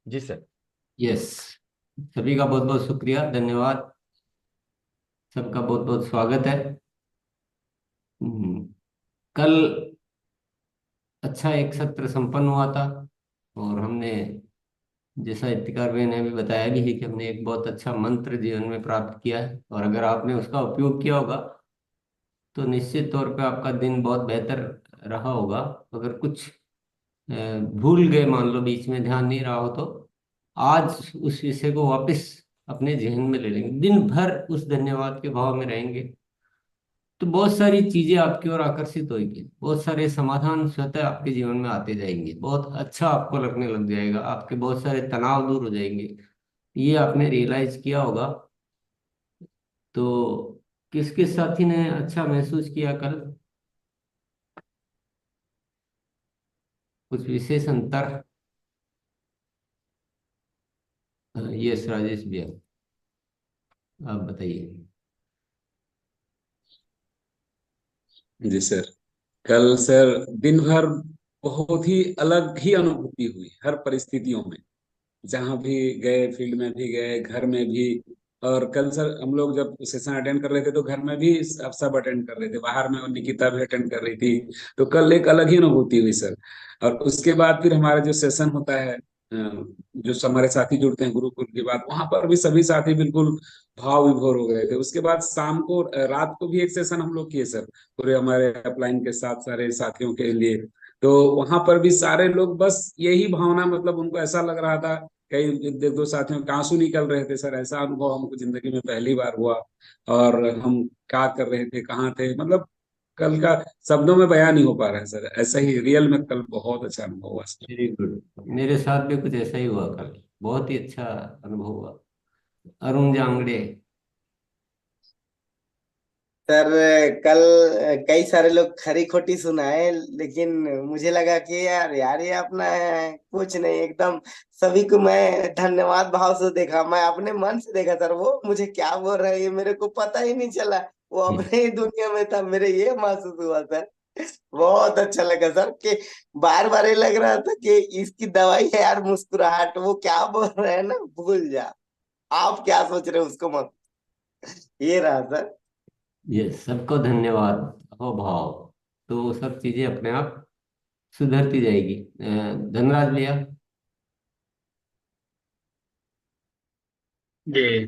जी sir. Yes. सभी का बहुत बहुत शुक्रिया, धन्यवाद। सबका बहुत बहुत स्वागत है। हम्म, कल अच्छा एक सत्र संपन्न हुआ था, और हमने, जैसा इफ्तिकार भाई ने भी बताया भी है, कि हमने एक बहुत अच्छा मंत्र जीवन में प्राप्त किया है, और अगर आपने उसका उपयोग किया होगा तो निश्चित तौर पे आपका दिन बहुत बेहतर रहा होगा। अगर कुछ भूल गए, मान लो बीच में ध्यान नहीं रहा हो, तो आज उस विषय को वापस अपने जहन में ले लेंगे, दिन भर उस धन्यवाद के भाव में रहेंगे, तो बहुत सारी चीजें आपकी ओर आकर्षित होगी, बहुत सारे समाधान स्वतः आपके जीवन में आते जाएंगे, बहुत अच्छा आपको लगने लग जाएगा, आपके बहुत सारे तनाव दूर हो जाएंगे। ये आपने रियलाइज किया होगा। तो किस किस साथी ने अच्छा महसूस किया कल? कुछ विशेष अंतर? यस, राजेश भैया, आप बताइए। जी सर। कल सर दिन भर बहुत ही अलग ही अनुभूति हुई हर परिस्थितियों में। जहां भी गए, फील्ड में भी गए, घर में भी। और कल सर हम लोग जब सेशन अटेंड कर रहे थे तो घर में भी सब अटेंड कर रहे थे, बाहर में निकिता भी अटेंड कर रही थी। तो कल एक अलग ही अनुभूति हुई सर। और उसके बाद फिर हमारा जो सेशन होता है, जो हमारे साथी जुड़ते हैं गुरुकुल के बाद, वहां पर भी सभी साथी बिल्कुल भाव विभोर हो गए थे। उसके बाद शाम को, रात को भी एक सेशन हम लोग किए सर, पूरे हमारे अपलाइन के साथ सारे साथियों के लिए। तो वहां पर भी सारे लोग बस यही भावना, मतलब उनको ऐसा लग रहा था, कई एक दो साथियों के आंसू निकल रहे थे सर। ऐसा अनुभव हमको जिंदगी में पहली बार हुआ। और हम क्या कर रहे थे, कहाँ थे, मतलब कल का शब्दों में बयान नहीं हो पा रहा है सर। ऐसा ही रियल में कल बहुत अच्छा अनुभव हुआ सर। Very good. मेरे साथ भी कुछ ऐसा ही हुआ कल, बहुत ही अच्छा अनुभव हुआ। अरुण जांगड़े। सर कल कई सारे लोग खरी खोटी सुनाए, लेकिन मुझे लगा कि यार यार ये अपना है, कुछ नहीं एकदम। सभी को मैं धन्यवाद भाव से देखा, मैं अपने मन से देखा सर, वो मुझे क्या बोल रहे हैं ये मेरे को पता ही नहीं चला। वो अपने ही दुनिया में था, मेरे ये महसूस हुआ सर। बहुत अच्छा लगा सर कि बार बार ये लग रहा था कि इसकी दवाई है यार मुस्कुराहट, वो क्या बोल रहे हैं ना भूल जा, आप क्या सोच रहे हो उसको मत। ये रहा सर। ये सबको धन्यवाद हो भाव, तो वो सब चीजें अपने आप सुधरती जाएगी। धनराज भैया। जी,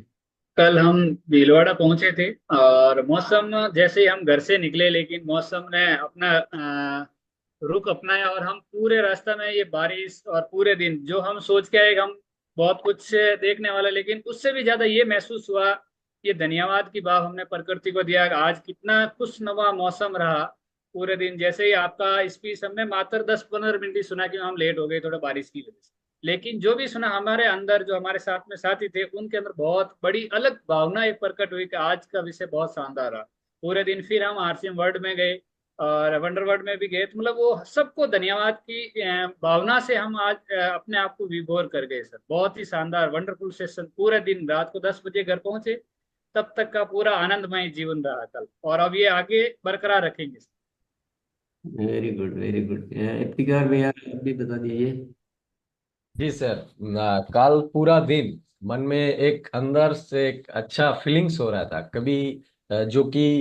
कल हम भीलवाड़ा पहुंचे थे और मौसम, जैसे ही हम घर से निकले, लेकिन मौसम ने अपना रुख अपनाया और हम पूरे रास्ता में ये बारिश और पूरे दिन जो हम सोच के आए कि हम बहुत कुछ देखने वाला, लेकिन उससे भी ज्यादा ये महसूस हुआ, ये धन्यवाद की भाव हमने प्रकृति को दिया कि आज कितना खुशनुमा मौसम रहा पूरे दिन। जैसे ही आपका स्पीच हमने मात्र 10-15 मिनट ही सुना, कि हम लेट हो गए थोड़ा बारिश की वजह से, लेकिन जो भी सुना हमारे अंदर, जो हमारे साथ में साथी थे उनके अंदर बहुत बड़ी अलग भावना एक प्रकट हुई कि आज का विषय बहुत शानदार रहा पूरे दिन। फिर हम आरसीएम वर्ल्ड में गए और वंडर वर्ल्ड में भी गए, तो मतलब वो सबको धन्यवाद की भावना से हम आज अपने आप को विभोर कर गए सर। बहुत ही शानदार वंडरफुल सेशन, पूरे दिन रात को 10 बजे घर पहुंचे, तब तक का पूरा आनंदमय जीवन रहा कल, और अब ये आगे बरकरार रखेंगे। Very good, very good. Iftikhar भैया, आप भी बता दीजिए। जी सर। कल पूरा दिन मन में एक अंदर से एक अच्छा फीलिंग्स हो रहा था कभी, जो कि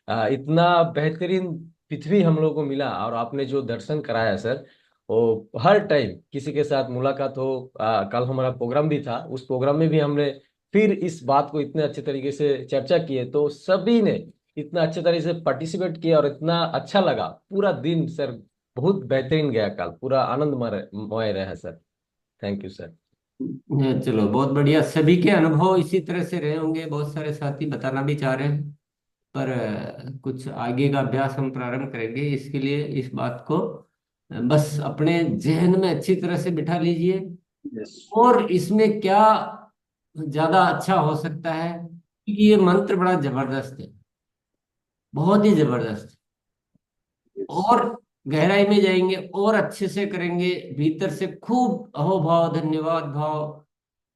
इतना बेहतरीन पृथ्वी हम लोग को मिला, और आपने जो दर्शन कराया सर, वो हर टाइम किसी के साथ मुलाकात हो। कल हमारा प्रोग्राम भी था, उस प्रोग्राम में भी हमने फिर इस बात को इतने अच्छे तरीके से चर्चा किए, तो सभी ने इतना अच्छे तरीके से पार्टिसिपेट किया और इतना अच्छा लगा पूरा दिन सर। बहुत बेहतरीन गया कल, पूरा आनंदमय रहा सर। Thank you sir. चलो, बहुत बढ़िया। सभी के अनुभव इसी तरह से रहे होंगे, बहुत सारे साथी बताना भी चाह रहे हैं, पर कुछ आगे का अभ्यास हम प्रारंभ करेंगे। इसके लिए इस बात को बस अपने जहन में अच्छी तरह से बिठा लीजिए। यस। और इसमें क्या ज्यादा अच्छा हो सकता है, क्योंकि ये मंत्र बड़ा जबरदस्त है, बहुत ही जबरदस्त। यस। और गहराई में जाएंगे और अच्छे से करेंगे, भीतर से खूब अहोभाव धन्यवाद भाव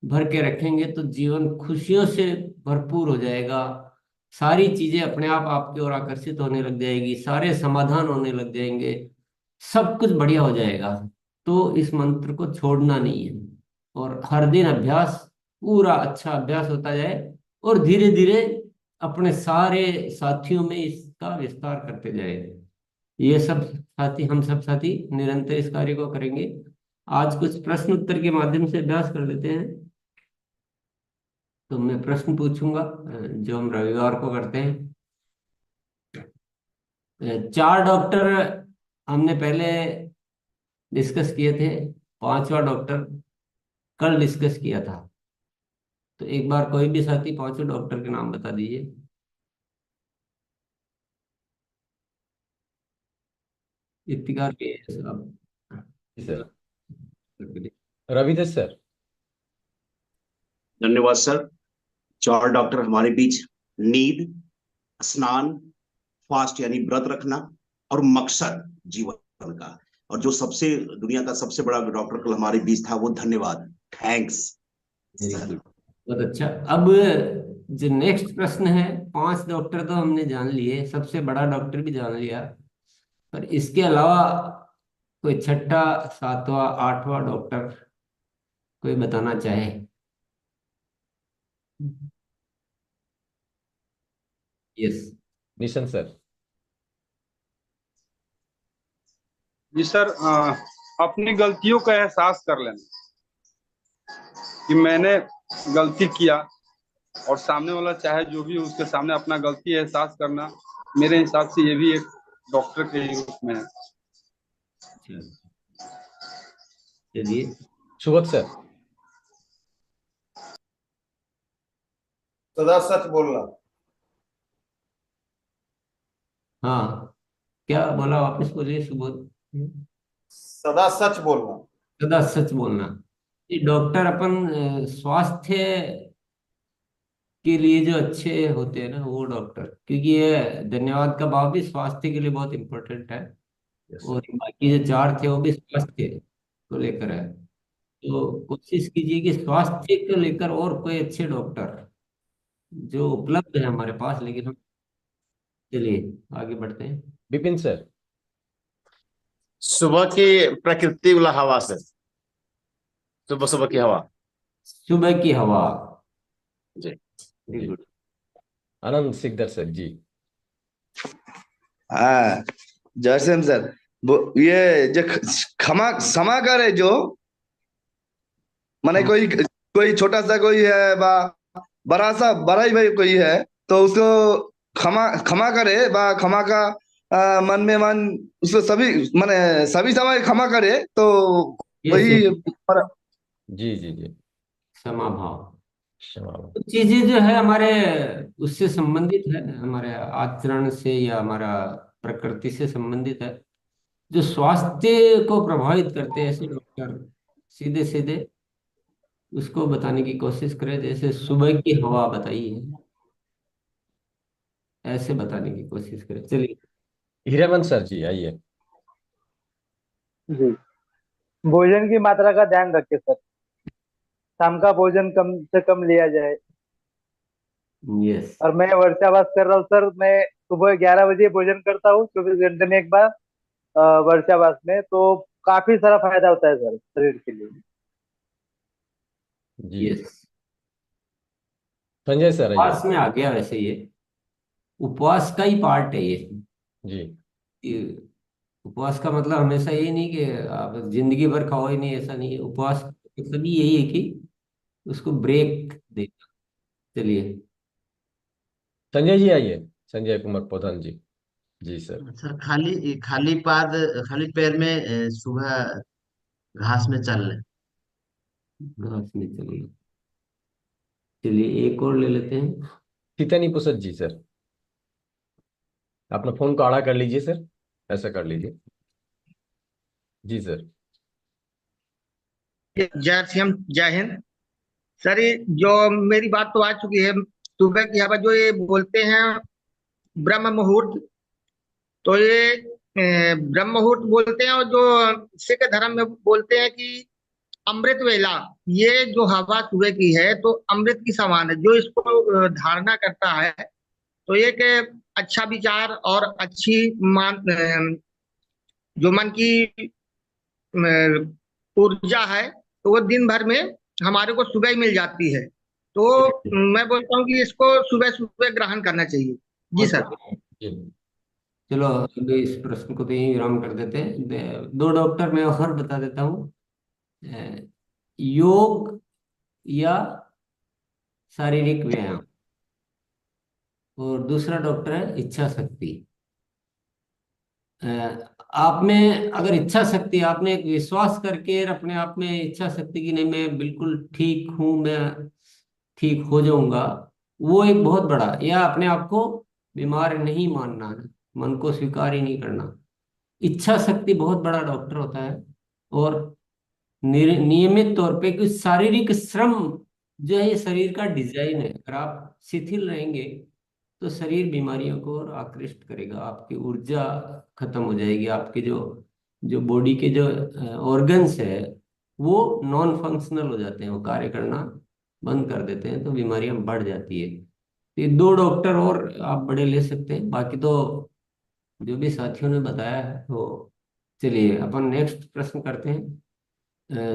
भर के रखेंगे, तो जीवन खुशियों से भरपूर हो जाएगा। सारी चीजें अपने आप आपकी ओर आकर्षित होने लग जाएगी, सारे समाधान होने लग जाएंगे, सब कुछ बढ़िया हो जाएगा। तो इस मंत्र को छोड़ना नहीं है। और हर दिन अभ्यास, पूरा अच्छा अभ्यास होता जाए, और धीरे धीरे अपने सारे साथियों में इसका विस्तार करते जाए। ये सब साथी, हम सब साथी निरंतर इस कार्य को करेंगे। आज कुछ प्रश्न उत्तर के माध्यम से अभ्यास कर लेते हैं। तो मैं प्रश्न पूछूंगा, जो हम रविवार को करते हैं। 4 डॉक्टर हमने पहले डिस्कस किए थे, 5वां डॉक्टर कल डिस्कस किया था। तो एक बार कोई भी साथी 5 डॉक्टर के नाम बता दीजिए। इफ्तिकार के साहब। जी सर। रवितेश सर। धन्यवाद सर। 4 डॉक्टर हमारे बीच नींद, स्नान, फास्ट यानी व्रत रखना, और मकसद जीवन का। और जो सबसे दुनिया का सबसे बड़ा डॉक्टर कल हमारे बीच था, वो धन्यवाद, थैंक्स वेरी सर। गुड, बहुत अच्छा। अब जो नेक्स्ट प्रश्न है, 5 डॉक्टर तो हमने जान लिए, सबसे बड़ा डॉक्टर भी जान लिया, पर इसके अलावा कोई छठा, सातवां, 8वां डॉक्टर कोई बताना चाहे? यस। निशन सर। जी सर, अपनी गलतियों का एहसास कर लेना कि मैंने गलती किया, और सामने वाला चाहे जो भी हो, उसके सामने अपना गलती एहसास करना, मेरे हिसाब से ये भी एक डॉक्टर के ही रूप में है। चलिए। सुबोध सर। सदा सच बोलना। हाँ, क्या बोला, वापस बोलिए सुबोध। सदा सच बोलना। सदा सच बोलना। ये डॉक्टर अपन स्वास्थ्य के लिए जो अच्छे होते हैं ना, वो डॉक्टर, क्योंकि ये धन्यवाद का भाव भी स्वास्थ्य के लिए बहुत इंपॉर्टेंट है। यस और सर। बाकी जो 4 थे वो भी स्वास्थ्य को लेकर है। तो कोशिश कीजिए कि स्वास्थ्य को लेकर और कोई अच्छे डॉक्टर जो उपलब्ध है हमारे पास, लेकिन हम, चलिए आगे बढ़ते हैं। विपिन सर। सुबह की प्रकृति वाला हवा से। सुबह सुबह की हवा। सुबह की हवा। जी। वेरी जी। गुड। आनंद सिकदर सर जी। हाँ, जयसिंह सर, ये जो क्षमा क्षमा करे, जो माने कोई कोई छोटा सा कोई है बा बड़ा सा बड़ा ही भाई कोई है, तो उसको क्षमा क्षमा करे बा क्षमा का मन में मन, उसको सभी माने सभी समय क्षमा करे, तो यस वही यस। जी जी जी। क्षमा भाव। क्षमा। कुछ चीजें जो है हमारे उससे संबंधित है, हमारे आचरण से या हमारा प्रकृति से संबंधित है, जो स्वास्थ्य को प्रभावित करते हैं, ऐसे डॉक्टर सीधे सीधे उसको बताने की कोशिश करें। जैसे सुबह की हवा बताइए, ऐसे बताने की कोशिश करें। चलिए। हीरामन सर जी आइए। जी, भोजन की मात्रा का ध्यान रखें सर। शाम का भोजन कम से कम लिया जाए। यस। और मैं वर्षावास कर रहा हूँ सर। मैं सुबह 11 बजे भोजन करता हूँ, 24 घंटे में एक बार, वर्षावास में। तो काफी सारा फायदा होता है सर शरीर के लिए। जी। यस। संजय सर आइए। उपवास में आ गया वैसे, ये उपवास का ही पार्ट है ये। जी। ये उपवास का मतलब हमेशा ये नहीं कि आप जिंदगी भर खाओ ही नहीं, ऐसा नहीं है। उपवास का मतलब ही यही है कि उसको ब्रेक देना। चलिए। संजय जी आइए। संजय कुमार प्रधान जी। जी सर। सर, खाली खाली पाद, खाली पैर में सुबह घास में चल लें। घास में चलिए। चलिए एक और ले लेते हैं। तीतनी पुसद जी सर। अपना फोन को आड़ा कर लीजिए सर, ऐसा कर लीजिए। जी सर। जय श्याम, जय हिंद सर। ये जो मेरी बात तो आ चुकी है, सुबह की हवा जो ये बोलते हैं ब्रह्म मुहूर्त, तो ये ब्रह्म मुहूर्त बोलते हैं। और जो सिख धर्म में बोलते हैं कि अमृत वेला, ये जो हवा सुबह की है तो अमृत की समान है। जो इसको धारणा करता है, तो ये कि अच्छा विचार और अच्छी जो मन की ऊर्जा है, तो वो दिन भर में हमारे को सुबह ही मिल जाती है। तो मैं बोलता हूँ कि इसको सुबह सुबह ग्रहण करना चाहिए। जी सर। चलो अभी इस प्रश्न को तो यही विराम कर देते हैं। दो डॉक्टर मैं और बता देता हूँ। योग या शारीरिक व्यायाम, और दूसरा डॉक्टर है इच्छा शक्ति। आप में अगर इच्छा शक्ति, आपने एक विश्वास करके अपने आप में इच्छा शक्ति की नहीं मैं बिल्कुल ठीक हूं, मैं ठीक हो जाऊंगा, वो एक बहुत बड़ा, या अपने आप को बीमार नहीं मानना, मन को स्वीकार ही नहीं करना, इच्छा शक्ति बहुत बड़ा डॉक्टर होता है। और नियमित तौर पे कुछ शारीरिक श्रम जो है, ये शरीर का डिजाइन है। अगर आप शिथिल रहेंगे तो शरीर बीमारियों को और आकृष्ट करेगा, आपकी ऊर्जा खत्म हो जाएगी, आपके जो जो बॉडी के जो ऑर्गन्स है वो नॉन फंक्शनल हो जाते हैं, वो कार्य करना बंद कर देते हैं, तो बीमारियां बढ़ जाती है। तो ये दो डॉक्टर और आप बड़े ले सकते हैं, बाकी तो जो भी साथियों ने बताया है। तो चलिए अपन नेक्स्ट प्रश्न करते हैं।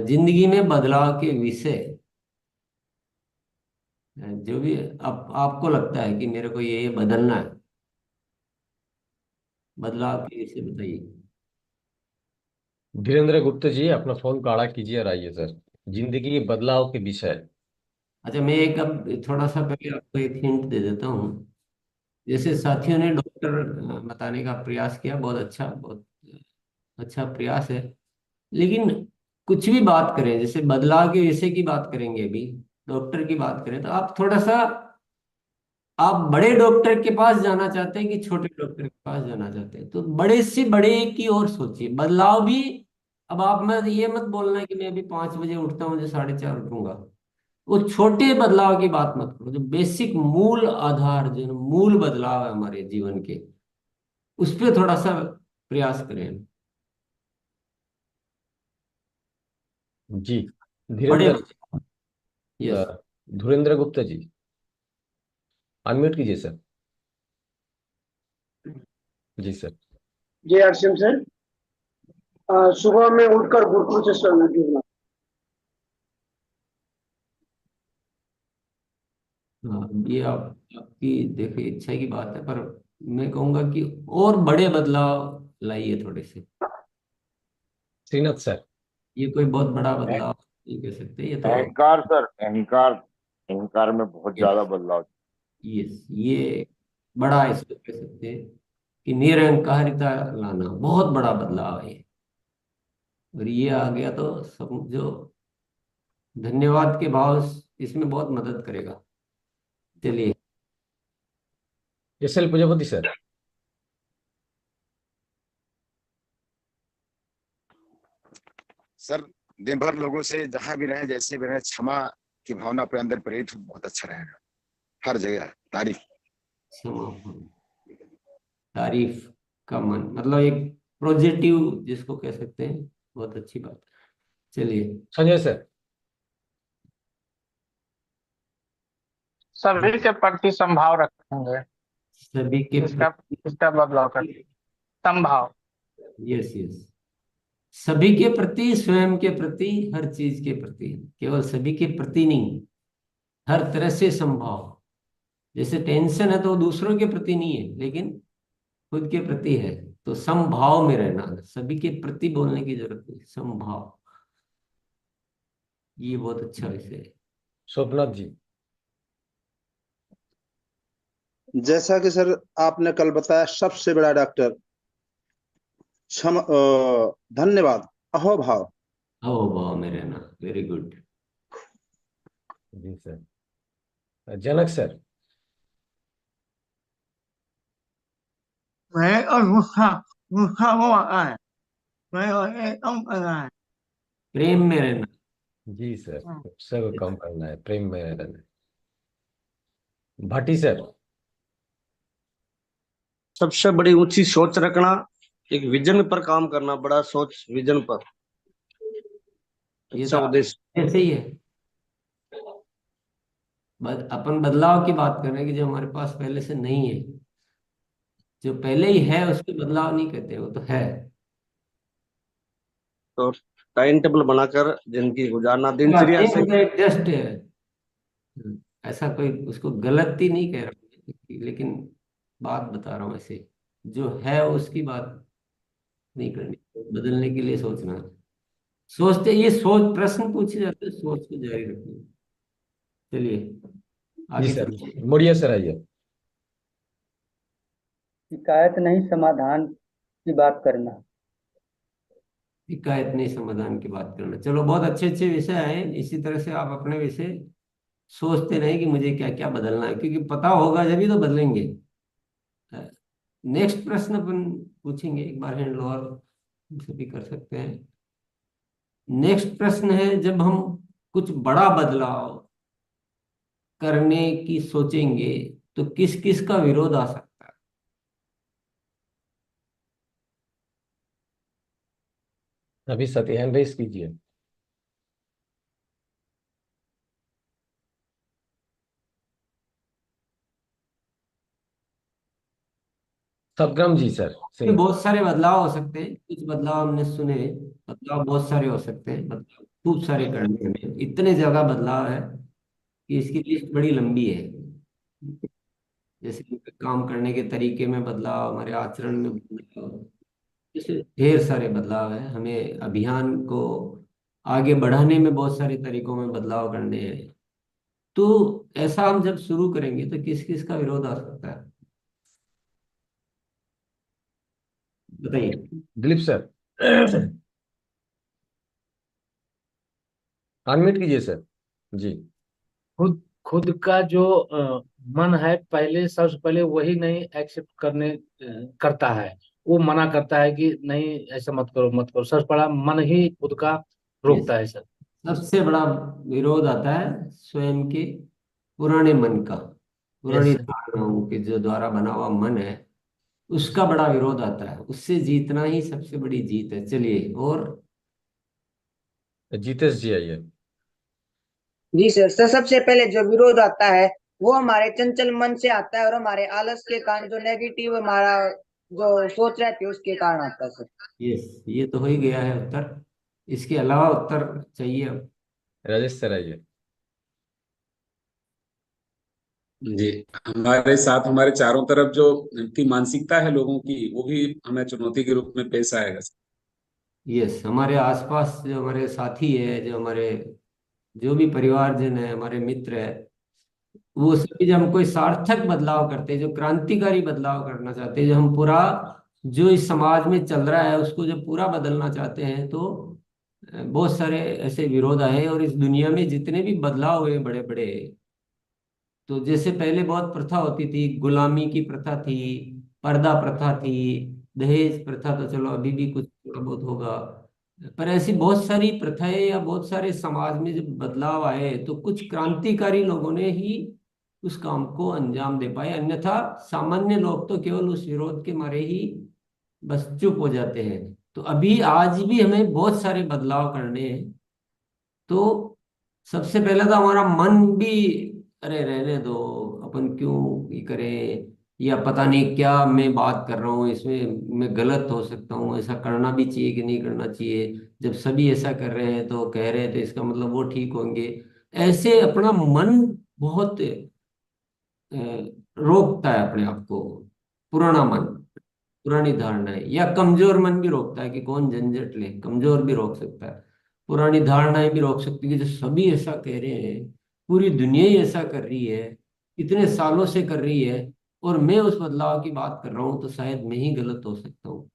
जिंदगी में बदलाव के विषय, जो भी आपको लगता है कि मेरे को ये बदलना है, बदलाव के विषय बताइए। धीरेन्द्र गुप्ता जी, अपना फोन काढ़ा कीजिए और आइए सर। जिंदगी के बदलाव के विषय। अच्छा, मैं एक अब थोड़ा सा पहले आपको एक हिंट दे देता हूँ। जैसे साथियों ने डॉक्टर बताने का प्रयास किया, बहुत अच्छा प्रयास है, लेकिन कुछ भी बात करें, जैसे बदलाव के विषय की बात करेंगे, अभी डॉक्टर की बात करें, तो आप थोड़ा सा, आप बड़े डॉक्टर के पास जाना चाहते हैं कि छोटे डॉक्टर के पास जाना चाहते हैं, तो बड़े से बड़े की ओर सोचिए। बदलाव भी, अब आप मैं ये मत बोलना कि मैं अभी 5 बजे उठता हूँ, मुझे 4:30 उठूंगा। वो छोटे बदलाव की बात मत करो, जो बेसिक मूल आधार, जो मूल बदलाव है हमारे जीवन के, उस पर थोड़ा सा प्रयास करें। जी बड़े, धीरेन्द्र, यस। धुरेंद्र गुप्ता जी, अनम्यूट कीजिए सर। जी सर। जी अर्षिम सर, सुबह में उठकर गुरुकुल से जुड़ना। हाँ, ये आपकी देखिए इच्छा की बात है, पर मैं कहूंगा कि और बड़े बदलाव लाइए थोड़े से। श्रीनाथ सर। ये कोई बहुत बड़ा बदलाव नहीं कह सकते, ये तो अहंकार सर, अहंकार, अहंकार में बहुत ज्यादा बदलाव। ये बड़ा, इसको कह सकते हैं कि निरअहंकारिता लाना बहुत बड़ा बदलाव है। और ये आ गया तो समझो धन्यवाद के भाव इसमें बहुत मदद करेगा। चलिए। S L Prajapati sir. Sir, दिन भर लोगों से जहां भी रहे, जैसे भी रहे, क्षमा की भावना अपने अंदर प्रेरित हो, बहुत अच्छा रहेगा। हर जगह तारीफ। क्षमा, तारीफ का मन, मतलब एक पॉजिटिव जिसको कह सकते हैं, बहुत अच्छी बात है। चलिए संजय सर। सभी के प्रति संभाव रखेंगे। सभी के इसका बदलाव कर संभाव। यस यस, सभी के प्रति, स्वयं के प्रति, हर चीज के प्रति, केवल सभी के प्रति नहीं, हर तरह से संभाव। जैसे टेंशन है तो दूसरों के प्रति नहीं है, लेकिन खुद के प्रति है, तो समभाव में रहना, सभी के प्रति बोलने की जरूरत नहीं, समभाव। ये बहुत अच्छा विषय है। शोभनाथ जी। जैसा कि सर आपने कल बताया, सबसे बड़ा डॉक्टर धन्यवाद, अहोभाव। अहोभाव में रहना, वेरी गुड। जी सर। जनक सर। मैं और गुस्सा, गुस्सा वो आता है, मैं और एकदम करना है। प्रेम में रहना। जी सर, गुस्से को कम करना है, प्रेम में रहना है। भाटी सर। सबसे बड़ी ऊंची सोच रखना, एक विजन पर काम करना, बड़ा सोच विजन पर, अच्छा उद्देश्य। ऐसे ही है, अपन बदलाव की बात कर रहे हैं कि जो हमारे पास पहले से नहीं है, जो पहले ही है उसको बदलाव नहीं कहते, वो तो है। तो टाइम टेबल बनाकर जिंदगी गुजारना, ये दिनचर्या से। मुझे जस्ट ऐसा कोई उसको गलती नहीं कह रहा हूँ, लेकिन बात बता रहा हूँ, ऐसे जो है उसकी बात नहीं करनी, बदलने के लिए सोचना है। सोचते ये सोच, प्रश्न पूछे जाते हैं, सोच को जारी रखनी। चलिए जी आगे सर, चलते हैं। मुड़िए सर आइए। शिकायत नहीं समाधान की बात करना। शिकायत नहीं समाधान की बात करना, चलो बहुत अच्छे अच्छे विषय आए। इसी तरह से आप अपने विषय सोचते रहे कि मुझे क्या क्या बदलना है, क्योंकि पता होगा जब ही तो बदलेंगे। नेक्स्ट प्रश्न अपन पूछेंगे, एक बार हैंड लोअर भी कर सकते हैं। नेक्स्ट प्रश्न है, जब हम कुछ बड़ा बदलाव करने की सोचेंगे तो किस किस का विरोध आ सकता है? अभी सत्य हैंड रेस कीजिए। सदगम जी सर ये सिंह। बहुत सारे बदलाव हो सकते हैं, कुछ बदलाव हमने सुने, बदलाव बहुत सारे हो सकते हैं, बदलाव खूब सारे करने में, इतने जगह बदलाव है कि इसकी लिस्ट बड़ी लंबी है। जैसे कि काम करने के तरीके में बदलाव, हमारे आचरण में बदलाव, जैसे ढेर सारे बदलाव है। हमें अभियान को आगे बढ़ाने में बहुत सारे तरीकों में बदलाव करने हैं। तो ऐसा हम जब शुरू करेंगे तो किस किस का विरोध आ सकता है, बताइए। दिलीप सर अनम्यूट कीजिए सर जी। खुद खुद का जो मन है, पहले सबसे पहले वही नहीं एक्सेप्ट करता है। वो मना करता है कि नहीं ऐसा मत करो मत करो, सबसे बड़ा मन ही खुद का यस, रोकता है सर। सबसे बड़ा विरोध आता है स्वयं के पुराने मन का, यस पुरानी सर। धारणाओं के जो द्वारा बना हुआ मन है, उसका बड़ा विरोध आता है। उससे जीतना ही सबसे बड़ी जीत है। चलिए, और जीतेश जी आइए। जी सर। सबसे पहले जो विरोध आता है वो हमारे चंचल मन से आता है और हमारे आलस के कारण, जो नेगेटिव हमारा जो सोच रहती है उसके कारण आता है सर। यस, ये तो हो ही गया है उत्तर। इसके अलावा उत्तर चाहिए अब। राजेश सर आइए। जी, हमारे साथ हमारे चारों तरफ जो की मानसिकता है लोगों की, वो भी हमें चुनौती के रूप में पेश आएगा। यस, हमारे आसपास जो हमारे साथी है, जो हमारे जो भी परिवारजन है, हमारे मित्र है, वो सभी जब हम कोई सार्थक बदलाव करते हैं, जो क्रांतिकारी बदलाव करना चाहते हैं, जो हम पूरा जो इस समाज में चल रहा है उसको जब पूरा बदलना चाहते हैं, तो बहुत सारे ऐसे विरोध आए। और इस दुनिया में जितने भी बदलाव हुए बड़े बड़े, तो जैसे पहले बहुत प्रथा होती थी, गुलामी की प्रथा थी, पर्दा प्रथा थी, दहेज प्रथा, तो चलो अभी भी कुछ थोड़ा बहुत होगा, पर ऐसी बहुत सारी प्रथाएं या बहुत सारे समाज में जब बदलाव आए तो कुछ क्रांतिकारी लोगों ने ही उस काम को अंजाम दे पाए। अन्यथा सामान्य लोग तो केवल उस विरोध के मारे ही बस चुप हो जाते हैं। तो अभी आज भी हमें बहुत सारे बदलाव करने हैं। तो सबसे पहले तो हमारा मन भी, अरे रहने दो, अपन क्यों ये करें, या पता नहीं क्या मैं बात कर रहा हूँ, इसमें मैं गलत हो सकता हूँ, ऐसा करना भी चाहिए कि नहीं करना चाहिए, जब सभी ऐसा कर रहे हैं तो कह रहे हैं तो इसका मतलब वो ठीक होंगे। ऐसे अपना मन बहुत रोकता है अपने आप को, पुराना मन, पुरानी धारणाएं, या कमजोर मन भी रोकता है कि कौन झंझट ले, कमजोर भी रोक सकता है। पुरानी धारणाएं भी रोक सकती है कि जो सभी ऐसा कह रहे हैं, पूरी दुनिया ही ऐसा कर रही है, इतने सालों से कर रही है, और मैं उस बदलाव की बात कर रहा हूँ तो शायद मैं ही गलत हो सकता हूँ।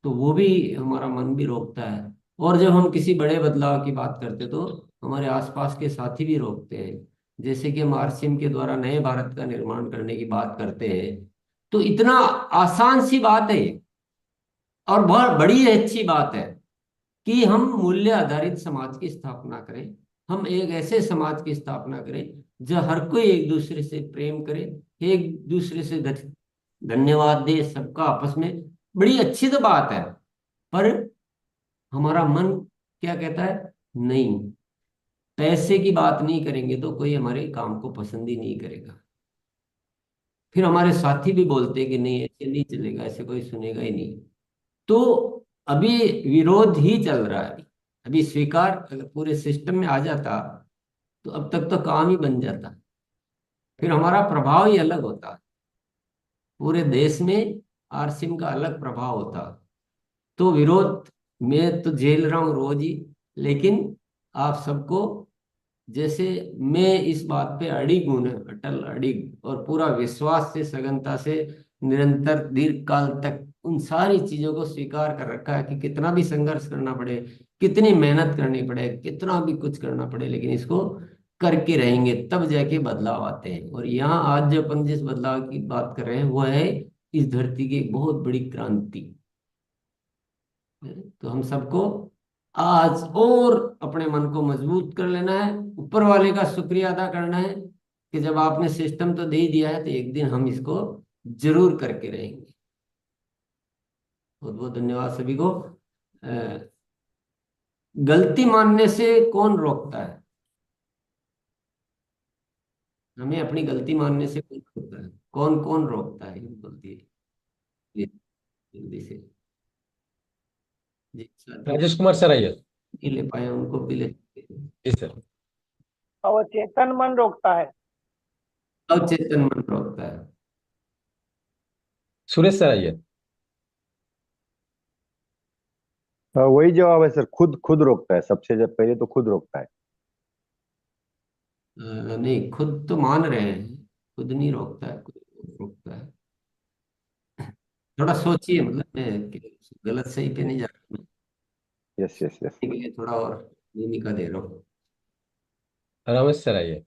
तो वो भी हमारा मन भी रोकता है। और जब हम किसी बड़े बदलाव की बात करते तो हमारे आसपास के साथी भी रोकते हैं। जैसे कि हम आरसीएम के द्वारा नए भारत का निर्माण करने की बात करते हैं, तो इतना आसान सी बात है ये, और बहुत बड़ी अच्छी बात है कि हम मूल्य आधारित समाज की स्थापना करें। हम एक ऐसे समाज की स्थापना करें जहाँ हर कोई एक दूसरे से प्रेम करे, एक दूसरे से धन्यवाद दे, सबका आपस में, बड़ी अच्छी तो बात है। पर हमारा मन क्या कहता है, नहीं, पैसे की बात नहीं करेंगे तो कोई हमारे काम को पसंद ही नहीं करेगा। फिर हमारे साथी भी बोलते हैं कि नहीं ऐसे नहीं चलेगा, ऐसे कोई सुनेगा ही नहीं। तो अभी विरोध ही चल रहा है। अभी स्वीकार अगर पूरे सिस्टम में आ जाता तो अब तक तो काम ही बन जाता, फिर हमारा प्रभाव ही अलग होता, पूरे देश में आरसीएम का अलग प्रभाव होता। तो विरोध मैं तो झेल रहा हूँ रोज ही, लेकिन आप सबको, जैसे मैं इस बात पे अड़िग हूं ना, अटल अड़िग, और पूरा विश्वास से, सघनता से, निरंतर दीर्घ काल तक उन सारी चीजों को स्वीकार कर रखा है कि कितना भी संघर्ष करना पड़े, कितनी मेहनत करनी पड़े, कितना भी कुछ करना पड़े, लेकिन इसको करके रहेंगे, तब जाके बदलाव आते हैं। और यहाँ आज जो अपन जिस बदलाव की बात कर रहे हैं वो है इस धरती की एक बहुत बड़ी क्रांति। तो हम सबको आज और अपने मन को मजबूत कर लेना है, ऊपर वाले का शुक्रिया अदा करना है कि जब आपने सिस्टम तो दे ही दिया है तो एक दिन हम इसको जरूर करके रहेंगे। बहुत बहुत धन्यवाद सभी को। गलती मानने से कौन रोकता है? हमें अपनी गलती मानने से कौन रोकता है? कौन कौन रोकता है? ये बोलती है जल्दी से। जी राजेश कुमार सर आइए। नहीं ले पाए उनको भी ले। जी सर। अवचेतन मन रोकता है। अवचेतन मन रोकता है। सुरेश सर आइए। वही जवाब है सर, खुद खुद रोकता है, सबसे जब पहले तो खुद रोकता है। नहीं, खुद तो मान रहे हैं, खुद नहीं रोकता है, खुद रोकता है। थोड़ा सोचिए, मतलब मैं कि गलत सही पे नहीं जा रहा, यस यस यस। के लिए थोड़ा और भूमिका दे रहा हूँ। रमेश सर आइए।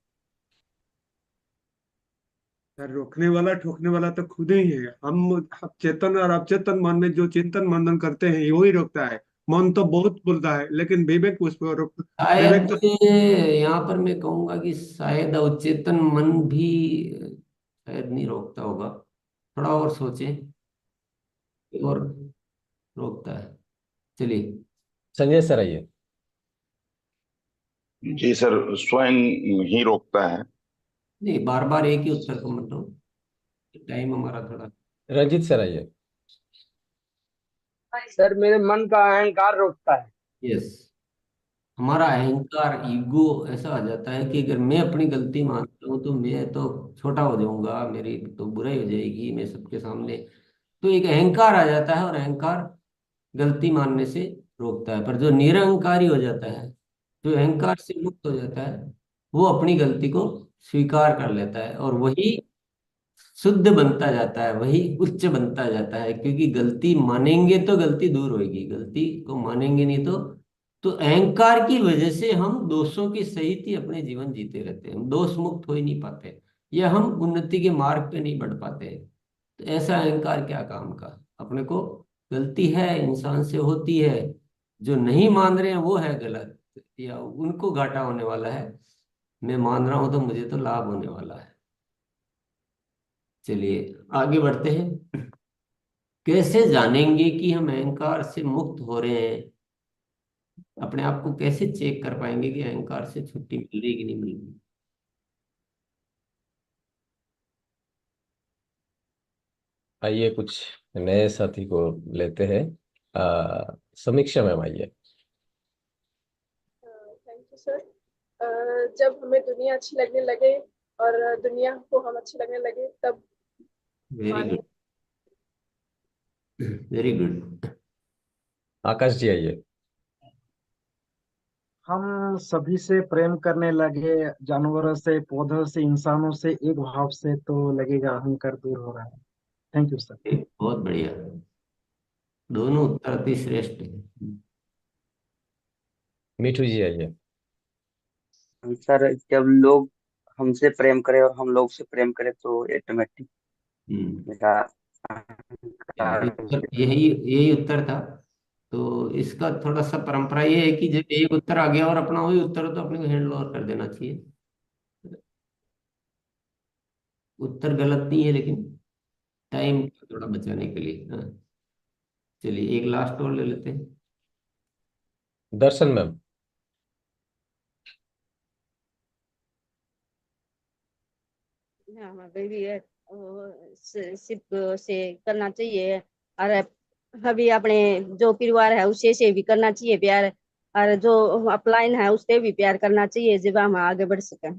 सर रोकने वाला ठोकने वाला तो खुद ही है। हम चेतन और अवचेतन मन में जो चिंतन मनन करते हैं वो ही रोकता है। मन तो बहुत बोलता है लेकिन विवेक उस पर विवेक शायद तो यहाँ पर मैं कहूंगा कि शायद अवचेतन मन भी शायद नहीं रोकता होगा, थोड़ा और सोचें, और रोकता है। चलिए संजय सर आइए। जी सर, स्वयं ही रोकता है। नहीं, बार बार एक ही उत्तर को मत दो, टाइम हमारा थोड़ा। रंजीत सर आइए। सर मेरे मन का अहंकार रोकता है। यस, हमारा अहंकार, ईगो ऐसा आ जाता है कि अगर मैं अपनी गलती मानता हूँ तो मैं तो छोटा हो जाऊंगा, मेरी तो बुराई हो जाएगी, मैं सबके सामने, तो एक अहंकार आ जाता है, और अहंकार गलती मानने से रोकता है। पर जो निरहंकारी हो जाता है, जो अहंकार से मुक्त हो जाता है, वो अपनी गलती को स्वीकार कर लेता है, और वही शुद्ध बनता जाता है, वही उच्च बनता जाता है। क्योंकि गलती मानेंगे तो गलती दूर होगी, गलती को मानेंगे नहीं तो अहंकार की वजह से हम दोषों की सहित ही अपने जीवन जीते रहते हैं, हम दोष मुक्त हो ही नहीं पाते, या हम उन्नति के मार्ग पे नहीं बढ़ पाते। तो ऐसा अहंकार क्या काम का? अपने को गलती है, इंसान से होती है, जो नहीं मान रहे हैं वो है गलत, या उनको घाटा होने वाला है, मैं मान रहा हूं तो मुझे तो लाभ होने वाला है। चलिए आगे बढ़ते हैं। कैसे जानेंगे कि हम अहंकार से मुक्त हो रहे हैं? अपने आप को कैसे चेक कर पाएंगे कि अहंकार से छुट्टी मिल रही कि नहीं मिल रही? आइए कुछ नए साथी को लेते हैं। समीक्षा मैम आइए। Thank you sir. जब हमें दुनिया अच्छी लगने लगे और दुनिया को हम अच्छे लगने लगे तब वेरी गुड, वेरी गुड। आकाश जी आइए। हम सभी से प्रेम करने लगे, जानवरों से, पौधों से, इंसानों से, एक भाव से, तो लगेगा अहंकार दूर हो रहा है। Thank you sir. बहुत बढ़िया, दोनों उत्तर अति श्रेष्ठ है। मिठू जी आइए। सर जब लोग हमसे प्रेम करें और हम लोग से प्रेम करें तो ऑटोमेटिक मेरा यही यही उत्तर था। तो इसका थोड़ा सा परंपरा ये है कि जब एक उत्तर आ गया और अपना वही उत्तर हो तो अपने को हैंड ओवर कर देना चाहिए। उत्तर गलत नहीं है, लेकिन टाइम थोड़ा बचाने के लिए। हाँ, चलिए एक लास्ट और ले लेते हैं। दर्शन मैम। हमें भी सिर्फ से करना चाहिए, और अभी अपने जो परिवार है उसे से भी करना चाहिए प्यार। और जो अपलाइन है उसके भी प्यार करना चाहिए जब हम आगे बढ़ सकें।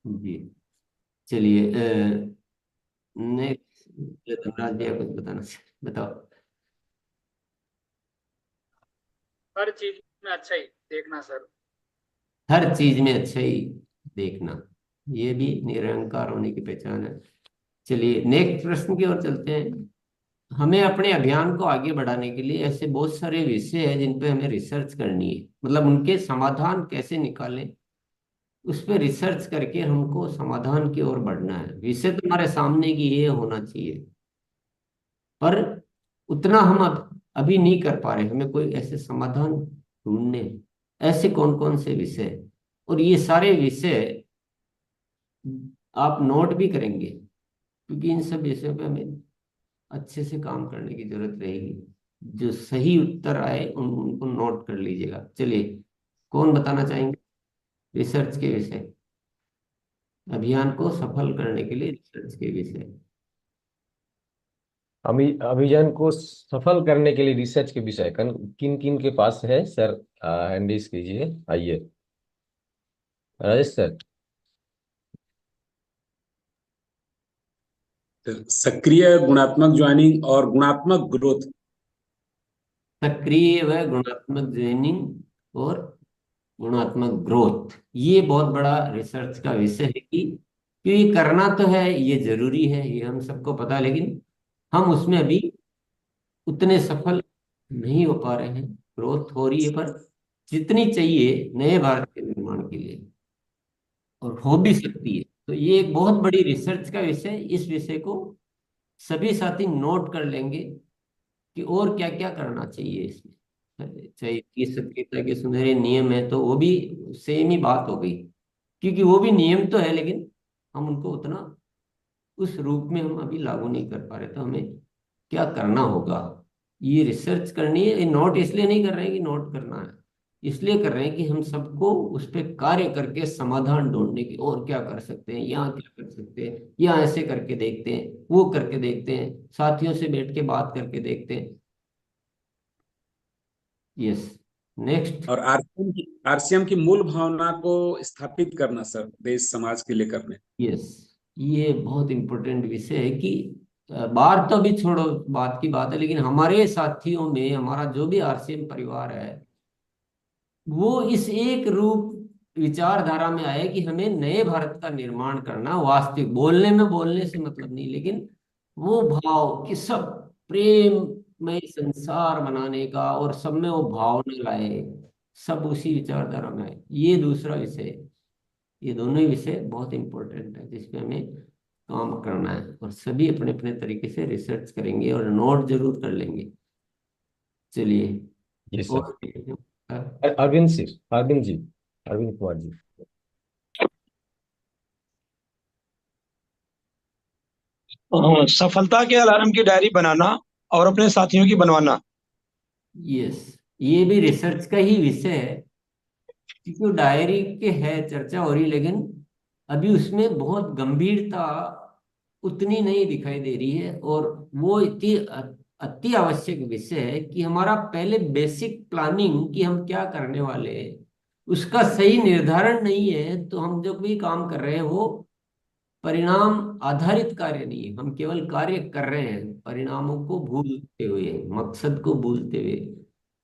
जी चलिए, नेक्स्ट धनराज भैया कुछ बताना चाहिए, बताओ। हर चीज में अच्छा ही देखना सर। हर चीज में अच्छा ही देखना, ये भी निरहंकार होने की पहचान है। चलिए नेक्स्ट प्रश्न की ओर चलते हैं। हमें अपने अभियान को आगे बढ़ाने के लिए ऐसे बहुत सारे विषय हैं जिन पे हमें रिसर्च करनी है, मतलब उनके समाधान कैसे निकालें, उस पर रिसर्च करके हमको समाधान की ओर बढ़ना है। विषय तो हमारे सामने की ये होना चाहिए, पर उतना हम अभी नहीं कर पा रहे। हमें कोई ऐसे समाधान ढूंढने हैं। ऐसे कौन कौन से विषय, और ये सारे विषय आप नोट भी करेंगे, क्योंकि इन सब विषयों पे हमें अच्छे से काम करने की जरूरत रहेगी। जो सही उत्तर आए उनको नोट कर लीजिएगा। चलिए, कौन बताना चाहेंगे रिसर्च के विषय, अभियान को सफल करने के लिए रिसर्च के विषय। अभियान को सफल करने के लिए रिसर्च के विषय किन किन के पास है सर? हैंड रेज कीजिए। आइए राजेश सर। सक्रिय गुणात्मक ज्वाइनिंग और गुणात्मक ग्रोथ। सक्रिय व गुणात्मक ज्वाइनिंग और गुणात्मक ग्रोथ, ये बहुत बड़ा रिसर्च का विषय है कि ये करना तो है, ये जरूरी है, ये हम सबको पता है, लेकिन हम उसमें अभी उतने सफल नहीं हो पा रहे हैं। ग्रोथ हो रही है, पर जितनी चाहिए नए भारत के निर्माण के लिए, और हो भी सकती है। तो ये एक बहुत बड़ी रिसर्च का विषय। इस विषय को सभी साथी नोट कर लेंगे कि और क्या क्या करना चाहिए इसमें। चाहे कि सक्रियता के सुनहरे नियम है, तो वो भी सेम ही बात हो गई, क्योंकि वो भी नियम तो है, लेकिन हम उनको उतना उस रूप में हम अभी लागू नहीं कर पा रहे। तो हमें क्या करना होगा, ये रिसर्च करनी है। ये नोट इसलिए नहीं कर रहे हैं कि नोट करना है, इसलिए कर रहे हैं कि हम सबको उस पर कार्य करके समाधान ढूंढने की, और क्या कर सकते हैं, यहाँ क्या कर सकते हैं, यहाँ ऐसे करके देखते हैं, वो करके देखते हैं, साथियों से बैठ के बात करके देखते हैं। Yes, next. और आरसीएम की मूल भावना को स्थापित करना सर, देश समाज के लिए करने। यस, ये बहुत इंपॉर्टेंट विषय है कि बाहर तो अभी छोड़ो, बात की बात है, लेकिन हमारे साथियों में, हमारा जो भी आरसीएम परिवार है, वो इस एक रूप विचारधारा में आए कि हमें नए भारत का निर्माण करना। वास्तविक बोलने से मतलब नहीं, लेकिन वो भाव कि सब प्रेम में संसार बनाने का, और सब में वो भावना लाए, सब उसी विचारधारा में आए। ये दूसरा विषय है। ये दोनों ही विषय बहुत इंपॉर्टेंट है जिसपे हमें काम करना है, और सभी अपने अपने तरीके से रिसर्च करेंगे और नोट जरूर कर लेंगे। चलिए, जी सर। अरविंद जी, अरविंद कुमार जी। सफलता के अलार्म की डायरी बनाना और अपने साथियों की बनवाना। यस, ये भी रिसर्च का ही विषय है, क्योंकि डायरी के है चर्चा हो रही, लेकिन अभी उसमें बहुत गंभीरता उतनी नहीं दिखाई दे रही है। और वो इतनी अति आवश्यक विषय है कि हमारा पहले बेसिक प्लानिंग कि हम क्या करने वाले हैं, उसका सही निर्धारण नहीं है, तो हम जो भी काम कर रहे हैं वो परिणाम आधारित कार्य नहीं है। हम केवल कार्य कर रहे हैं परिणामों को भूलते हुए, मकसद को भूलते हुए।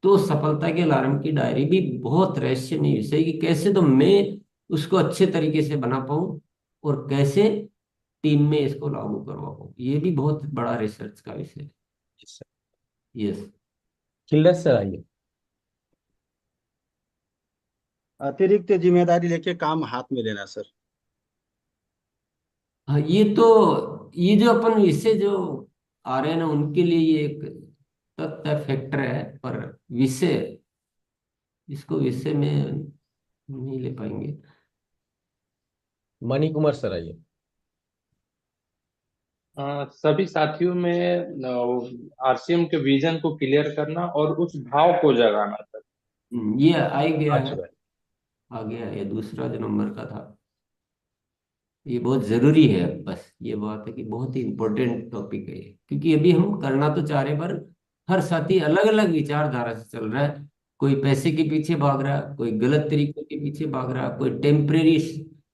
तो सफलता के अलार्म की डायरी भी बहुत रहस्यमय विषय कि कैसे तो मैं उसको अच्छे तरीके से बना पाऊं, और कैसे टीम में इसको लागू करवा पाऊं। ये भी बहुत बड़ा रिसर्च का विषय है। यस, चिल्ड्रन सर आइए। अतिरिक्त जिम्मेदारी लेके काम हाथ में लेना सर। हाँ, ये जो अपन विषय जो आ रहे हैं ना, उनके लिए ये एक तथ्य फैक्टर है, पर विषय, इसको विषय में नहीं ले पाएंगे। मणि कुमार सर आइए। सभी साथियों में आरसीएम के विजन को क्लियर करना और उस भाव को जगाना सर। ये आ गया है, आ गया। ये दूसरा जो नंबर का था, ये बहुत जरूरी है। बस ये बात है कि बहुत ही इंपॉर्टेंट टॉपिक है ये, क्योंकि अभी हम करना तो चाह रहे, पर हर साथी अलग अलग विचारधारा से चल रहा है। कोई पैसे के पीछे भाग रहा, कोई गलत तरीकों के पीछे भाग रहा, कोई टेम्परेरी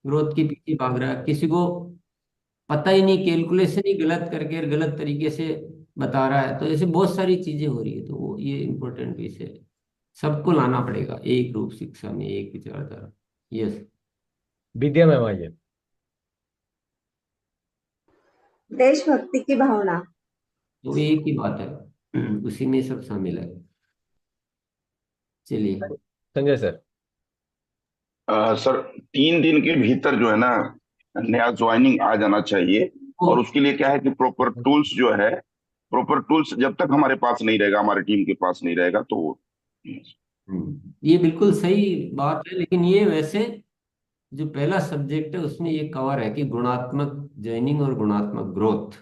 ग्रोथ के पीछे भाग रहा, किसी को पता ही नहीं, कैलकुलेशन ही गलत करके गलत तरीके से बता रहा है। तो ऐसे बहुत सारी चीजें हो रही है। तो वो ये इम्पोर्टेंट विषय है, सबको लाना पड़ेगा एक रूप शिक्षा में, एक विचारधारा। यस विद्या मैम आइए। देशभक्ति की भावना। तो एक ही बात है, उसी में सब शामिल है। चलिए संजय सर। सर 3 दिन के भीतर जो है ना नया ज्वाइनिंग आ जाना चाहिए। और उसके लिए क्या है कि प्रॉपर टूल्स जो है, प्रॉपर टूल्स जब तक हमारे पास नहीं रहेगा, हमारे टीम के पास नहीं रहेगा तो ये बिल्कुल सही बात है। लेकिन ये वैसे जो पहला सब्जेक्ट है उसमें ये कवर है कि गुणात्मक ज्वाइनिंग और गुणात्मक ग्रोथ,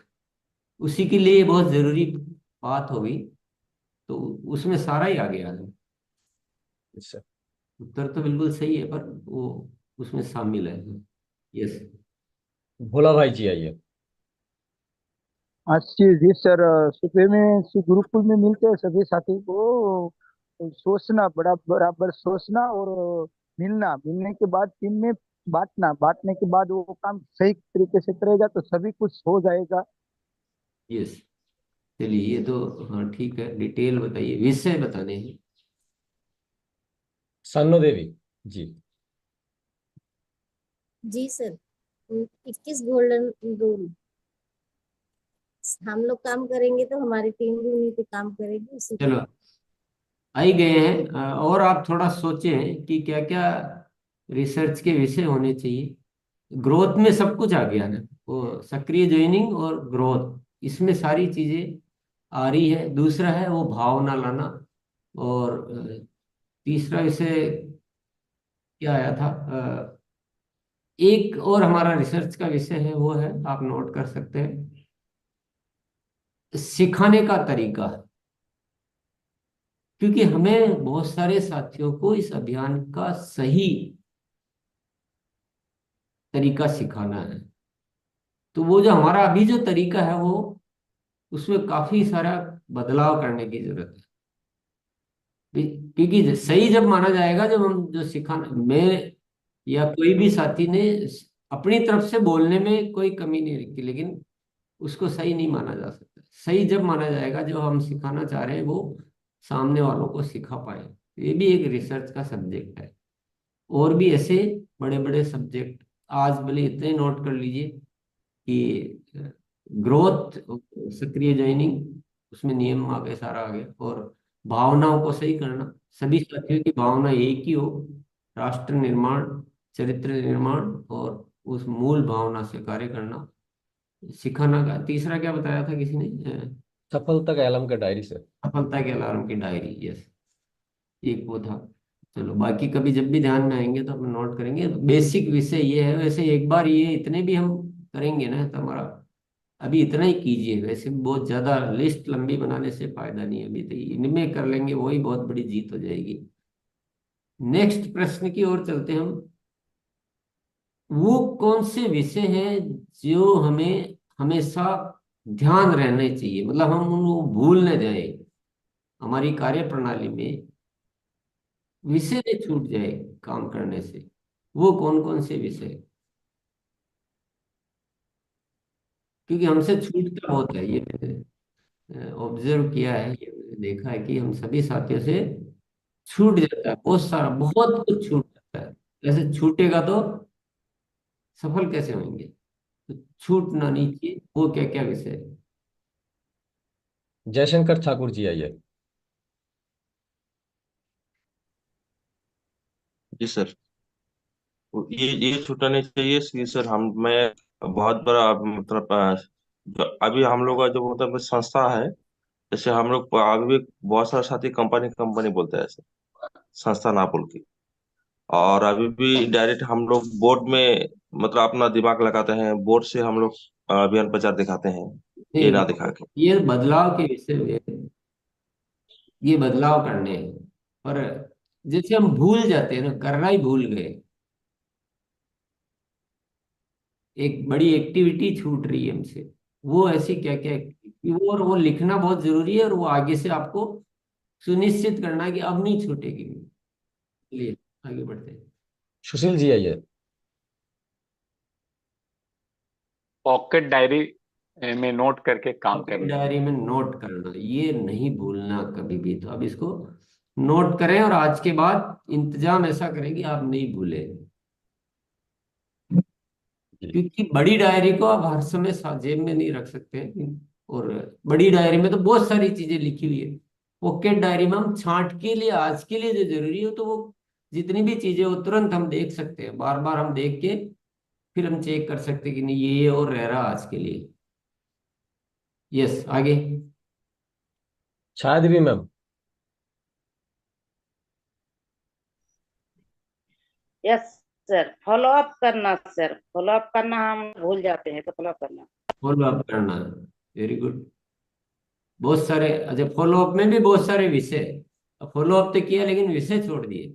उसी के लिए बहुत जरूरी बात हो गई। तो उसमें सारा ही आ गया है। उत्तर तो बिल्कुल सही है, पर वो उसमें शामिल है। यस भोला भाई जी आइए। अच्छी जी सर, सुबह में गुरुकुल में मिलते हैं सभी साथी को, सोचना बराबर सोचना और मिलना, मिलने के बाद टीम में बांटना, बांटने के बाद वो काम सही तरीके से करेगा तो सभी कुछ हो जाएगा। यस चलिए, ये तो हाँ ठीक है। डिटेल बताइए, विषय बताने हैं। सन्नो देवी जी। जी सर, 21 गोल्डन रूल। हम लोग काम करेंगे तो हमारी टीम भी उन्हीं पे काम करेगी, उसी पे। चलो आई गए हैं। और आप थोड़ा सोचें कि क्या क्या रिसर्च के विषय होने चाहिए। ग्रोथ में सब कुछ आ गया ना, वो सक्रिय ज्वाइनिंग और ग्रोथ, इसमें सारी चीजें आ रही है। दूसरा है वो भावना लाना। और तीसरा विषय क्या आया था, एक और हमारा रिसर्च का विषय है, वो है, आप नोट कर सकते हैं, सिखाने का तरीका। क्योंकि हमें बहुत सारे साथियों को इस अभियान का सही तरीका सिखाना है। तो वो जो हमारा अभी जो तरीका है, वो उसमें काफी सारा बदलाव करने की जरूरत है। क्योंकि सही जब माना जाएगा, जब हम जो सिखाना, मैं या कोई भी साथी ने अपनी तरफ से बोलने में कोई कमी नहीं रखी, लेकिन उसको सही नहीं माना जा सकता। सही जब माना जाएगा, जो हम सिखाना चाह रहे हैं वो सामने वालों को सिखा पाए। ये भी एक रिसर्च का सब्जेक्ट है। और भी ऐसे बड़े बड़े सब्जेक्ट आज भले इतने नोट कर लीजिए कि ग्रोथ, सक्रिय ज्वाइनिंग, उसमें नियम आ गए, सारा आ गया। और भावनाओं को सही करना, सभी साथियों की भावना एक ही हो, राष्ट्र निर्माण, चरित्र निर्माण, और उस मूल भावना से कार्य करना, सिखाना का। तीसरा क्या बताया था किसी ने, सफलता के अलार्म का डायरी सर। सफलता के अलार्म की डायरी, यस, एक वो था। चलो बाकी कभी जब भी ध्यान में आएंगे तो हम नोट करेंगे। बेसिक विषय ये है। वैसे एक बार ये इतने भी हम करेंगे ना तो हमारा, अभी इतना ही कीजिए। वैसे बहुत ज्यादा लिस्ट लंबी बनाने से फायदा नहीं है। अभी तो इनमें कर लेंगे, वही बहुत बड़ी जीत हो जाएगी। नेक्स्ट प्रश्न की ओर चलते हैं हम। वो कौन से विषय हैं जो हमें हमेशा ध्यान रहने चाहिए, मतलब हम उनको भूल न जाए, हमारी कार्य प्रणाली में विषय न छूट जाए काम करने से। वो कौन कौन से विषय, क्योंकि हमसे छूटता बहुत है, ये मैंने ऑब्जर्व किया है, ये मैंने देखा है कि हम सभी साथियों से छूट जाता है, बहुत सारा, बहुत कुछ छूट जाता है। जैसे छूटेगा तो सफल कैसे होंगे, तो छूटना नहीं चाहिए। वो क्या क्या विषय है? जयशंकर ठाकुर जी आइए। जी सर, ये छूटने चाहिए कि सर हम, मैं बहुत बड़ा मतलब जो अभी हम लोग का जो मतलब संस्था है, जैसे हम लोग अभी भी बहुत सारे साथी कंपनी कंपनी बोलते हैं सर, संस्था ना बोल के। और अभी भी डायरेक्ट हम लोग बोर्ड में मतलब अपना दिमाग लगाते हैं, बोर्ड से हम लोग अभियान प्रचार दिखाते हैं, ये ना दिखा के। ये बदलाव के विषय में, ये बदलाव करने हैं। पर जैसे हम भूल जाते हैं ना, करना ही भूल गए, एक बड़ी एक्टिविटी छूट रही है हमसे। वो ऐसी क्या क्या एक्टिविटी, वो और वो लिखना बहुत जरूरी है, और वो आगे से आपको सुनिश्चित करना कि अब नहीं छूटेगी। चलिए आगे बढ़ते हैं। सुशील जी आइए। पॉकेट डायरी में नोट करके काम पॉकेट करना। डायरी में नोट करना, ये नहीं भूलना कभी भी। तो अब इसको नोट करें और आज के बाद इंतजाम ऐसा करें कि आप नहीं भूले, क्योंकि बड़ी डायरी को आप हर समय जेब में नहीं रख सकते हैं। और बड़ी डायरी में तो बहुत सारी चीजें लिखी हुई है। पॉकेट डायरी में हम छांट के लिए आज के लिए जो जरूरी हो, तो वो जितनी भी चीजें वो तुरंत हम देख सकते हैं, बार बार हम देख के फिर हम चेक कर सकते हैं कि नहीं ये और रह रहा आज के लिए। यस आगे। शायद भी ma'am. Yes sir, follow up करना सर, फॉलो अप करना हम भूल जाते हैं, तो फॉलो अप करना। फॉलो अप करना, वेरी गुड। बहुत सारे, अच्छा फॉलो अप में भी बहुत सारे विषय, फॉलो अप तो किया लेकिन विषय छोड़ दिए।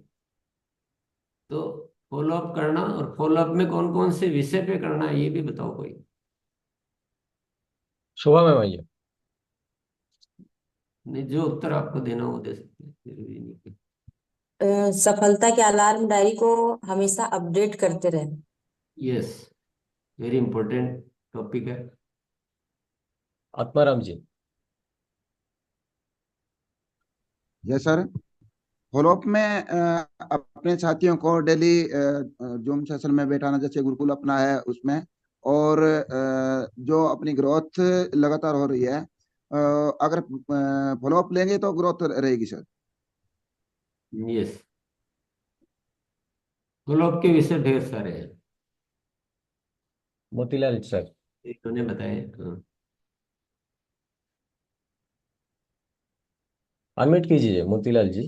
तो फॉलो अप करना, और फॉलो अप में कौन कौन से विषय पे करना है ये भी बताओ कोई। शोभा मैम आइए। नहीं, जो उत्तर आपको देना हो दे सकते हैं, जरूरी नहीं कि सफलता के अलार्म डायरी को हमेशा अपडेट करते रहे। यस, वेरी इंपॉर्टेंट टॉपिक है। आत्माराम जी। यस सर, फॉलोअप में अपने साथियों को डेली जूम सेशन में बैठाना, जैसे गुरुकुल अपना है उसमें। और जो अपनी ग्रोथ लगातार हो रही है, अगर फॉलोअप लेंगे तो ग्रोथ रहेगी सर। यस, फॉलोअप के विषय ढेर सारे हैं। मोतीलाल सर इन्होंने बताए। हाँ, अनम्यूट कीजिए मोतीलाल जी।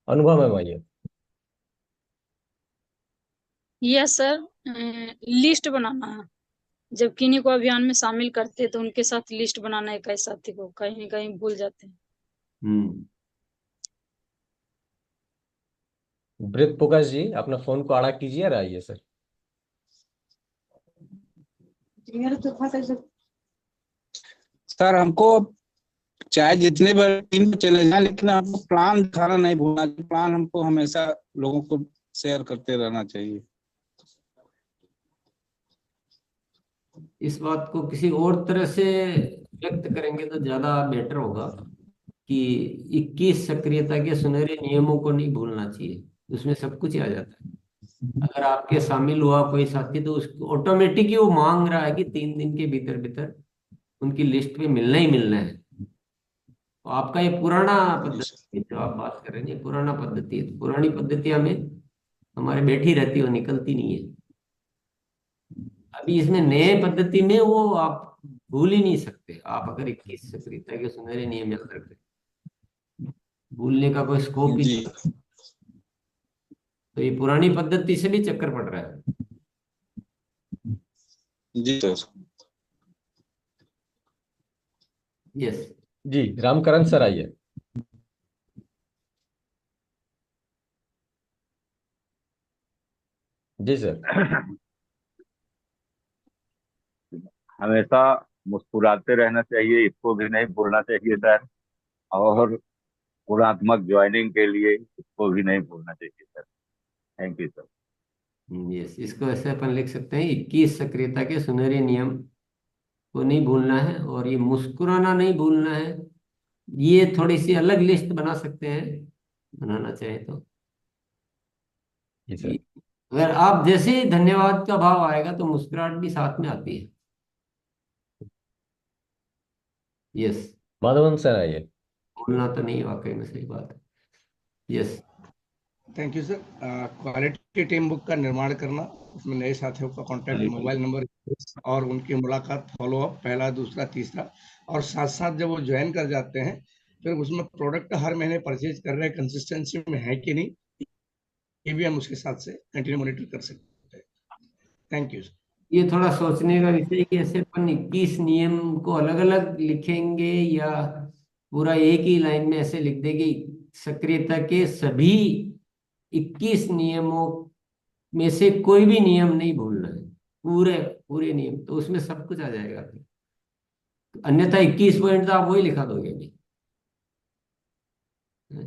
अनुभव मैम आइए। यस सर, लिस्ट बनाना है। जब किन्हीं को अभियान में शामिल करते हैं तो उनके साथ लिस्ट बनाना है, कई साथी को कहीं न कहीं भूल जाते हैं। ब्रित प्रकाश जी, अपना फोन को आड़ा कीजिए और आइए सर। सर हमको चाहे जितने बार टीम में चले जाए, लेकिन हमको प्लान दिखाना नहीं भूलना। प्लान हमको हमेशा लोगों को शेयर करते रहना चाहिए। इस बात को किसी और तरह से व्यक्त करेंगे तो ज्यादा बेटर होगा कि 21 सक्रियता के सुनहरे नियमों को नहीं भूलना चाहिए। उसमें सब कुछ ही आ जाता है। अगर आपके शामिल हुआ कोई साथी, तो उसको ऑटोमेटिक ही वो मांग रहा है कि 3 दिन के भीतर भीतर उनकी लिस्ट पे मिलना ही मिलना है। तो आपका ये पुराना पद्धति जो आप बात कर रहे हैं, ये पुराना पद्धति है। तो पुरानी पद्धतियां में हमारे बैठी रहती है, वो निकलती नहीं है। अभी इसमें नए पद्धति में वो आप भूल ही नहीं सकते। आप अगर 21 सक्रियता के सुनहरे नियम याद रख रहे, भूलने का कोई स्कोप ही नहीं। तो ये पुरानी पद्धति से भी चक्कर पड़ रहा है। जी सर। यस जी, रामकरण सर आइए। जी सर। हमेशा मुस्कुराते रहना चाहिए, इसको भी नहीं भूलना चाहिए सर। और गुणात्मक ज्वाइनिंग के लिए इसको भी नहीं भूलना चाहिए sir. Thank you sir. Yes, इसको ऐसे अपन लिख सकते हैं, 21 सक्रियता के सुनहरे नियम को नहीं भूलना है, और ये मुस्कुराना नहीं भूलना है। ये थोड़ी सी अलग लिस्ट बना सकते हैं, बनाना चाहे तो। जी सर। अगर आप जैसे ही धन्यवाद का भाव आएगा तो मुस्कुराहट भी साथ में आती है। यस, माधवन सर आइए। भूलना तो नहीं, वाकई में सही बात है। Yes, thank you sir. Quality team book का निर्माण करना, उसमें नए साथियों का कॉन्टैक्ट मोबाइल नंबर और उनकी मुलाकात, फॉलो अप, पहला दूसरा तीसरा। और साथ साथ जब वो ज्वाइन कर जाते हैं, फिर उसमें प्रोडक्ट हर महीने परचेज कर रहे हैं, कंसिस्टेंसी में है कि नहीं, ये भी हम उसके साथ से कंटिन्यू मॉनिटर कर सकते हैं। Thank you. ये थोड़ा सोचने का विषय है कि ऐसे अपन 21 नियम को अलग अलग लिखेंगे या पूरा एक ही लाइन में ऐसे लिख देंगे सक्रियता के सभी 21 नियमों में से कोई भी नियम नहीं भूलना है, पूरे पूरे नियम, तो उसमें सब कुछ आ जाएगा। अन्यथा 21 पॉइंट तो आप वही लिखा दोगे अभी।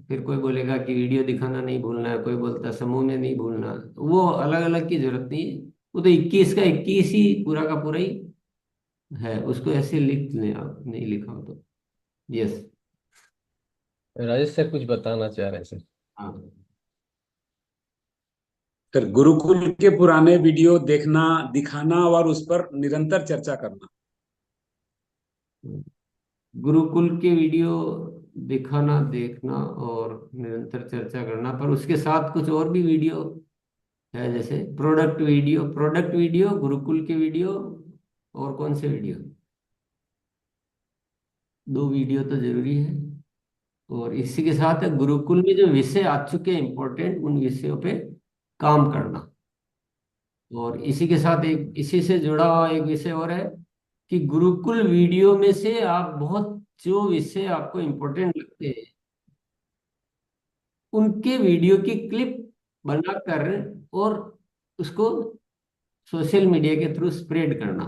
फिर कोई बोलेगा कि वीडियो दिखाना नहीं भूलना है, कोई बोलता है समूह में नहीं भूलना, वो अलग अलग की जरूरत नहीं है। वो तो 21 का 21 ही पूरा का पूरा ही है, उसको ऐसे लिख लें आप, नहीं लिखा हो तो। यस। राजेश सर कुछ बताना चाह रहे हैं सर। हाँ फिर गुरुकुल के पुराने वीडियो देखना, दिखाना और उस पर निरंतर चर्चा करना। गुरुकुल के वीडियो दिखाना, देखना और निरंतर चर्चा करना, पर उसके साथ कुछ और भी वीडियो है, जैसे प्रोडक्ट वीडियो, गुरुकुल के वीडियो, और कौन से वीडियो? 2 वीडियो तो जरूरी है। और इसी के साथ गुरुकुल में जो विषय आ चुके हैं इंपॉर्टेंट, उन विषयों पे काम करना। और इसी के साथ एक इसी से जुड़ा हुआ एक विषय और है कि गुरुकुल वीडियो में से आप बहुत जो विषय आपको इम्पोर्टेंट लगते हैं उनके वीडियो की क्लिप बनाकर और उसको सोशल मीडिया के थ्रू स्प्रेड करना।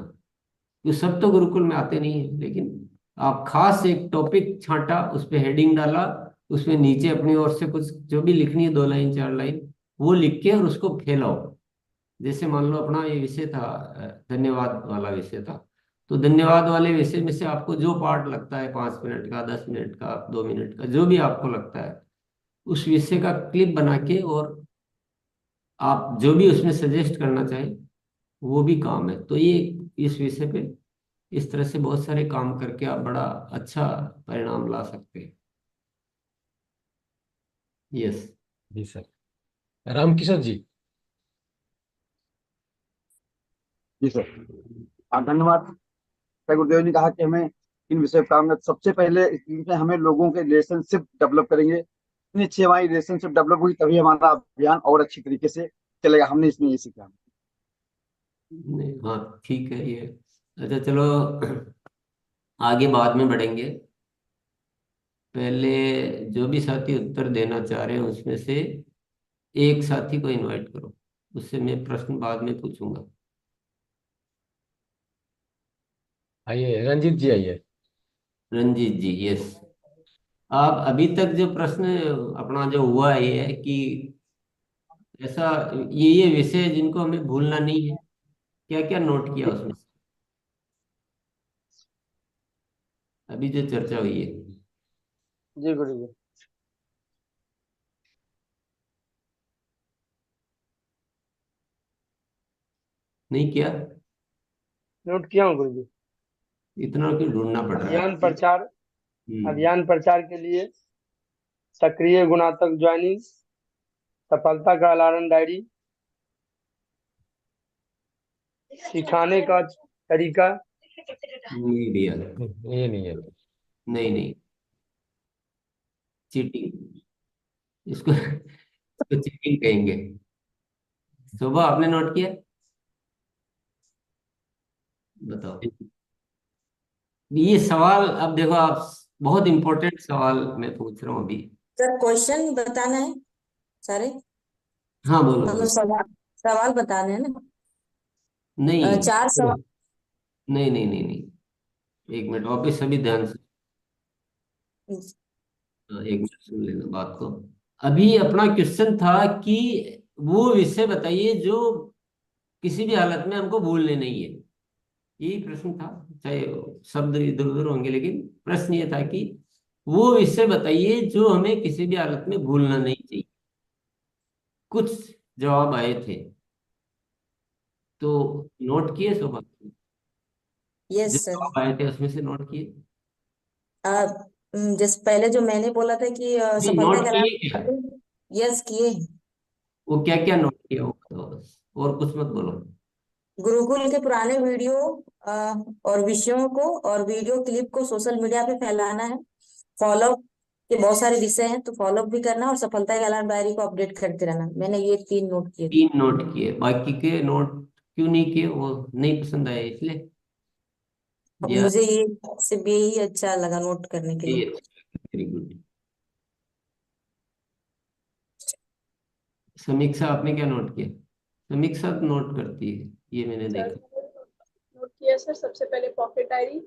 ये सब तो गुरुकुल में आते नहीं है, लेकिन आप खास एक टॉपिक छांटा, उस पर हेडिंग डाला, उसमें नीचे अपनी ओर से कुछ जो भी लिखनी है 2 लाइन 4 लाइन वो लिख के और उसको फैलाओ। जैसे मान लो अपना ये विषय था, धन्यवाद वाला विषय था, तो धन्यवाद वाले विषय में से आपको जो पार्ट लगता है 5 मिनट का, 10 मिनट का, 2 मिनट का, जो भी आपको लगता है उस विषय का क्लिप बना के और आप जो भी उसमें सजेस्ट करना चाहें वो भी काम है। तो ये इस विषय पे इस तरह से बहुत सारे काम करके आप बड़ा अच्छा परिणाम ला सकते हैं। यस। जी सर। रामकिशोर जी। जी सर। धन्यवाद। सर गुरुदेव ने कहा कि हमें इन विषय पर काम करना। सबसे पहले इसमें हमें लोगों के रिलेशनशिप डेवलप करेंगे, इतनी अच्छी हमारी रिलेशनशिप डेवलप हुई तभी हमारा अभियान और अच्छी तरीके से चलेगा। हमने इसमें ये सीखा। नहीं, हाँ ठीक है ये। अच्छा चलो आगे बाद में बढ़ेंगे। पहले जो भी साथी उत्तर देना चाह रहे हैं उसमें से एक साथी को इनवाइट करो, उससे मैं प्रश्न बाद में पूछूंगा। आइए रंजीत जी आइए। रंजीत जी यस। आप अभी तक जो प्रश्न अपना जो हुआ है ये है कि ऐसा ये विषय है जिनको हमें भूलना नहीं है, क्या क्या नोट किया उसमें से अभी जो चर्चा हुई है? जी गुरु जी। नहीं किया? नोट किया हूँ गुरु जी। इतना क्यों ढूंढना पड़ रहा है? अभियान प्रचार के लिए सक्रिय गुणात्मक ज्वाइनिंग, सफलता का अलार्म डायरी, सिखाने का तरीका। नहीं दिया। ये नहीं है। नहीं नहीं, चीटिंग इसको इसको चीटिंग कहेंगे। सुबह आपने नोट किया? बताओ। ये सवाल अब देखो आप, बहुत इंपॉर्टेंट सवाल मैं पूछ रहा हूँ अभी। सर क्वेश्चन बताना है सारे, हाँ बोलो। मतलब सवाल सवाल बताने हैं ना? नहीं 4 सवाल। नहीं नहीं नहीं नहीं, एक मिनट वापिस सभी ध्यान से। एक मिनट सुन लेना बात को। अभी अपना क्वेश्चन था कि वो विषय बताइए जो किसी भी हालत में हमको भूलने नहीं है, यही प्रश्न था। चाहे शब्द इधर उधर होंगे, लेकिन प्रश्न ये था कि वो विषय बताइए जो हमें किसी भी हालत में भूलना नहीं चाहिए। कुछ जवाब आए थे तो नोट किए सब? यस जो सर। जवाब आए थे उसमें से नोट किए? जैसे पहले जो मैंने बोला था कि सफलता नोट के किए क्या? अलावा, यस किए। वो क्या क्या नोट किया वो बताओ बस, और कुछ मत बोलो। गुरुकुल के पुराने वीडियो और विषयों को और वीडियो क्लिप को सोशल मीडिया पे फैलाना है। फॉलोअप के बहुत सारे विषय हैं तो फॉलोअप भी करना, और सफलता के अलार्म डायरी को अपडेट करते रहना। मैंने ये 3 नोट किए थे। 3 नोट किए, बाकी के नोट क्यों नहीं किए? वो नहीं पसंद आए इसलिए? अब या मुझे ये सिर्फ यही अच्छा लगा नोट करने के लिए। Very good. समीक्षा आपने क्या नोट किया? समीक्षा तो नोट करती है, ये मैंने देखा। नोट किया सर। सबसे पहले पॉकेट डायरी,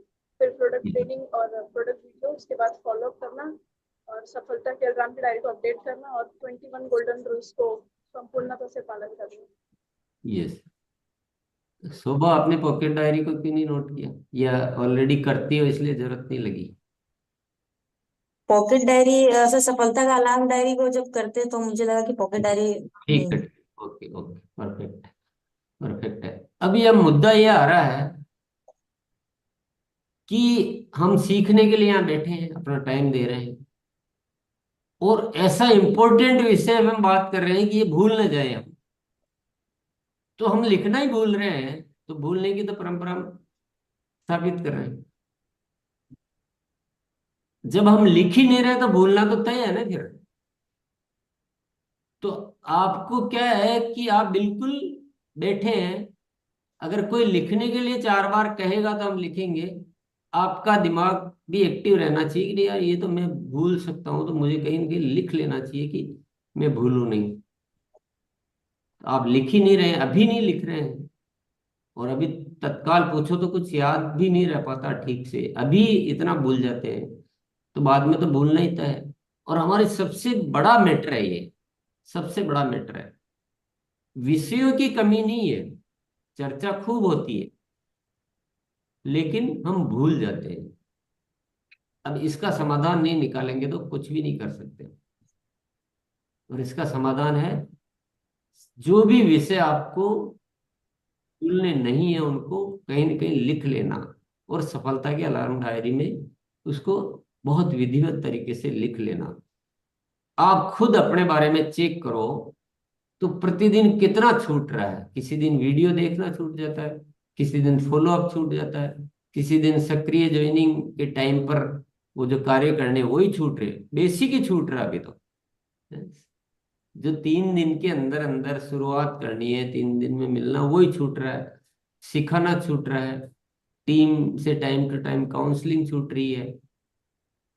फिर प्रोडक्ट ट्रेनिंग और प्रोडक्ट वीडियो, उसके बाद फॉलो अप करना और सफलता के अलार्म की डायरी को अपडेट करना और 21 गोल्डन रूल्स को संपूर्णता से पालन करना। यस। शोभा, आपने पॉकेट डायरी को क्यों नहीं नोट किया, या ऑलरेडी करती हो इसलिए जरूरत नहीं लगी? पॉकेट डायरी से सफलता का अलार्म डायरी को जब करते तो मुझे लगा कि पॉकेट डायरी ठीक है। ओके ओके, परफेक्ट परफेक्ट है। अभी अब मुद्दा ये आ रहा है कि हम सीखने के लिए यहाँ बैठे हैं, अपना टाइम दे रहे हैं, और ऐसा इंपॉर्टेंट विषय हम बात कर रहे हैं कि ये भूल न जाए हम, तो हम लिखना ही भूल रहे हैं, तो भूलने की तो परंपरा हम स्थापित कर रहे हैं। जब हम लिख ही नहीं रहे तो भूलना तो तय है ना फिर। तो आपको क्या है कि आप बिल्कुल बैठे हैं, अगर कोई लिखने के लिए 4 बार कहेगा तो हम लिखेंगे। आपका दिमाग भी एक्टिव रहना चाहिए कि नहीं यार, ये तो मैं भूल सकता हूँ, तो मुझे कहीं ना कहीं लिख लेना चाहिए कि मैं भूलूं नहीं। आप लिख ही नहीं रहे, अभी नहीं लिख रहे हैं, और अभी तत्काल पूछो तो कुछ याद भी नहीं रह पाता ठीक से, अभी इतना भूल जाते हैं, तो बाद में तो भूलना ही तय है। और हमारे सबसे बड़ा मैटर है ये, सबसे बड़ा मैटर है। विषयों की कमी नहीं है, चर्चा खूब होती है, लेकिन हम भूल जाते हैं। अब इसका समाधान नहीं निकालेंगे तो कुछ भी नहीं कर सकते। और इसका समाधान है, जो भी विषय आपको भूलने नहीं है उनको कहीं ना कहीं लिख लेना, और सफलता के अलार्म डायरी में उसको बहुत विधिवत तरीके से लिख लेना। आप खुद अपने बारे में चेक करो तो प्रतिदिन कितना छूट रहा है। किसी दिन वीडियो देखना छूट जाता है, किसी दिन फॉलो अप छूट जाता है, किसी दिन सक्रिय ज्वाइनिंग के टाइम पर वो जो कार्य करने वही छूट रहे, बेसिक ही छूट रहा है अभी तो। जो 3 दिन के अंदर अंदर शुरुआत करनी है, 3 दिन में मिलना, वही छूट रहा है। सिखाना छूट रहा है, टीम से टाइम टू टाइम काउंसलिंग छूट रही है,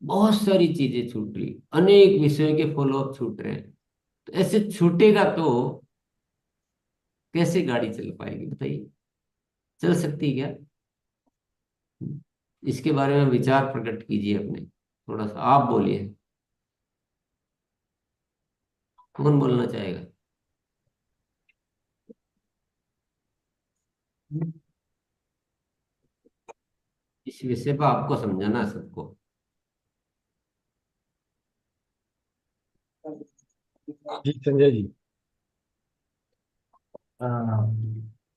बहुत सारी चीजें छूट रही, अनेक विषयों के फॉलोअप छूट रहे हैं। तो ऐसे छूटेगा तो कैसे गाड़ी चल पाएगी बताइए? चल सकती है क्या? इसके बारे में विचार प्रकट कीजिए अपने, थोड़ा सा आप बोलिए। कौन बोलना चाहेगा? इस विषय पर आपको समझाना है सबको। जी संजय जी।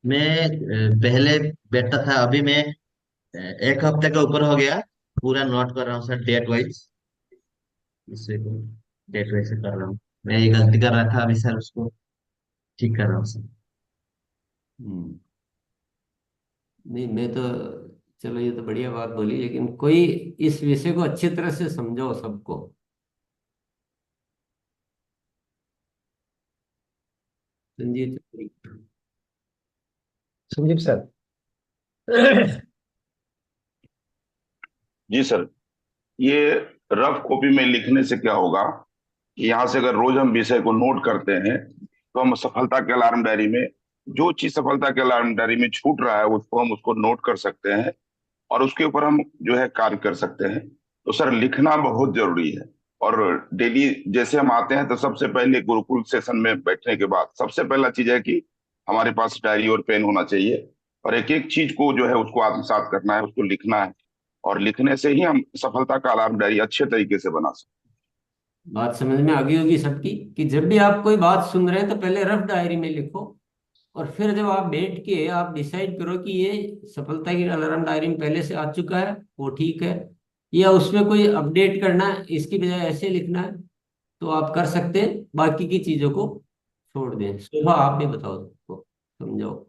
मैं पहले बैठता था, अभी मैं 1 हफ्ते का ऊपर हो गया, पूरा नोट कर रहा हूँ सर, डेट वाइज। इससे डेट वाइज से कर रहा हूँ। मैं ये गलती कर रहा था अभी सर, उसको ठीक कर रहा हूँ सर। नहीं, मैं तो चलो ये तो बढ़िया बात बोली, लेकिन कोई इस विषय को अच्छी तरह से समझाओ सबको। संजीव संजीव सर। जी सर, ये रफ कॉपी में लिखने से क्या होगा, यहाँ से अगर रोज हम विषय को नोट करते हैं तो हम सफलता के अलार्म डायरी में जो चीज सफलता के अलार्म डायरी में छूट रहा है उसको हम उसको नोट कर सकते हैं, और उसके ऊपर हम जो है कार्य कर सकते हैं। तो सर लिखना बहुत जरूरी है। और डेली जैसे हम आते हैं तो सबसे पहले गुरुकुल सेशन में बैठने के बाद सबसे पहला चीज है कि हमारे पास डायरी और पेन होना चाहिए, और एक एक चीज को जो है उसको आत्मसात करना है, उसको लिखना है, और लिखने से ही हम सफलता का अलार्म डायरी अच्छे तरीके से बना सकते हैं। बात समझ में आ गई होगी सबकी कि जब भी आप कोई बात सुन रहे हैं तो पहले रफ डायरी में लिखो, और फिर जब आप बैठ के आप डिसाइड करो कि ये सफलता की अलार्म डायरी में पहले से आ चुका है, वो ठीक है, या उसमें कोई अपडेट करना है, इसकी बजाय ऐसे लिखना है, तो आप कर सकते हैं। बाकी की चीजों को छोड़ दें। शोभा, आप भी बताओ सबको, समझाओ।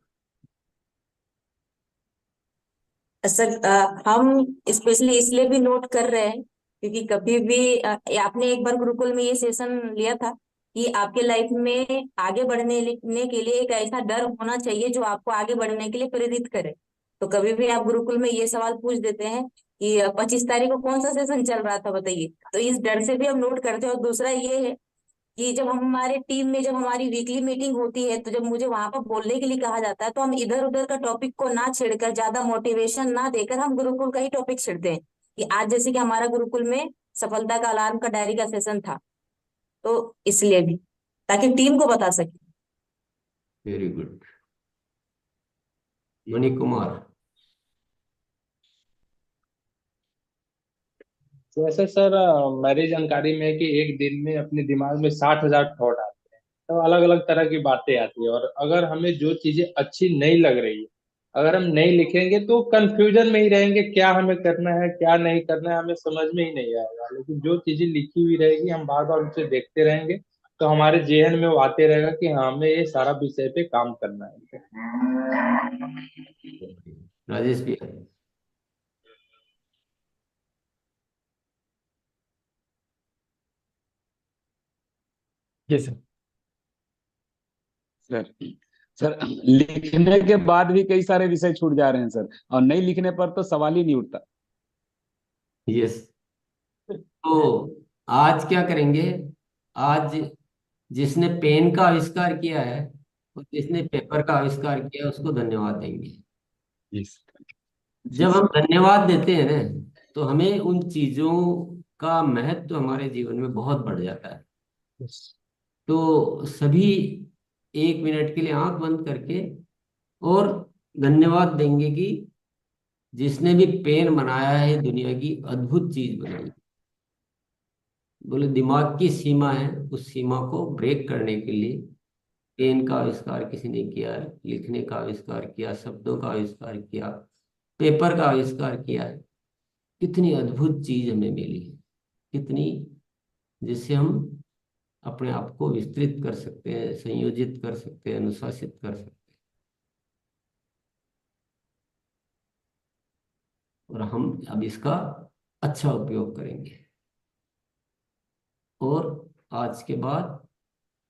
सर हम स्पेशली इसलिए भी नोट कर रहे हैं क्योंकि कभी भी आपने एक बार गुरुकुल में ये सेशन लिया था कि आपके लाइफ में आगे बढ़ने के लिए एक ऐसा डर होना चाहिए जो आपको आगे बढ़ने के लिए प्रेरित करे। तो कभी भी आप गुरुकुल में ये सवाल पूछ देते हैं कि 25 तारीख को कौन सा सेशन चल रहा था बताइए, तो इस डर से भी हम नोट करते हैं। और दूसरा ये है कि जब हम हमारे टीम में जब हमारी वीकली मीटिंग होती है, तो जब मुझे वहां पर बोलने के लिए कहा जाता है, तो हम इधर उधर का टॉपिक को ना छेड़कर, ज्यादा मोटिवेशन ना देकर, हम गुरुकुल का ही टॉपिक छेड़ते हैं। कि आज जैसे कि हमारा गुरुकुल में सफलता का अलार्म का डायरी का सेशन था, तो इसलिए भी, ताकि टीम को बता सके। Very good. मणि कुमार। जैसे सर मेरी जानकारी में है कि एक दिन में अपने दिमाग में 60,000 थॉट आते हैं, तो अलग अलग तरह की बातें आती है, और अगर हमें जो चीजें अच्छी नहीं लग रही है, अगर हम नहीं लिखेंगे तो कंफ्यूजन में ही रहेंगे, क्या हमें करना है क्या नहीं करना है हमें समझ में ही नहीं आएगा। लेकिन जो चीजें लिखी हुई रहेगी, हम बार बार उसे देखते रहेंगे, तो हमारे जेहन में वो आते रहेगा कि हाँ, हमें ये सारा विषय पे काम करना है। राजेश भैया। जी सर। सर सर लिखने के बाद भी कई सारे विषय छूट जा रहे हैं सर, और नहीं लिखने पर तो सवाल ही नहीं उठता। यस। तो आज क्या करेंगे, आज जिसने पेन का आविष्कार किया है और जिसने पेपर का आविष्कार किया है, उसको धन्यवाद देंगे। यस। जब हम धन्यवाद देते हैं ना, तो हमें उन चीजों का महत्व हमारे जीवन में बहुत बढ़ जाता है। तो सभी 1 मिनट के लिए आंख बंद करके और धन्यवाद देंगे कि जिसने भी पेन बनाया है, दुनिया की अद्भुत चीज बनाई। बोले दिमाग की सीमा है, उस सीमा को ब्रेक करने के लिए पेन का आविष्कार किसी ने किया है, लिखने का आविष्कार किया, शब्दों का आविष्कार किया, पेपर का आविष्कार किया है। कितनी अद्भुत चीज हमें मिली है, कितनी, जिससे हम अपने आप को विस्तृत कर सकते हैं, संयोजित कर सकते हैं, अनुशासित कर सकते हैं। और हम अब इसका अच्छा उपयोग करेंगे, और आज के बाद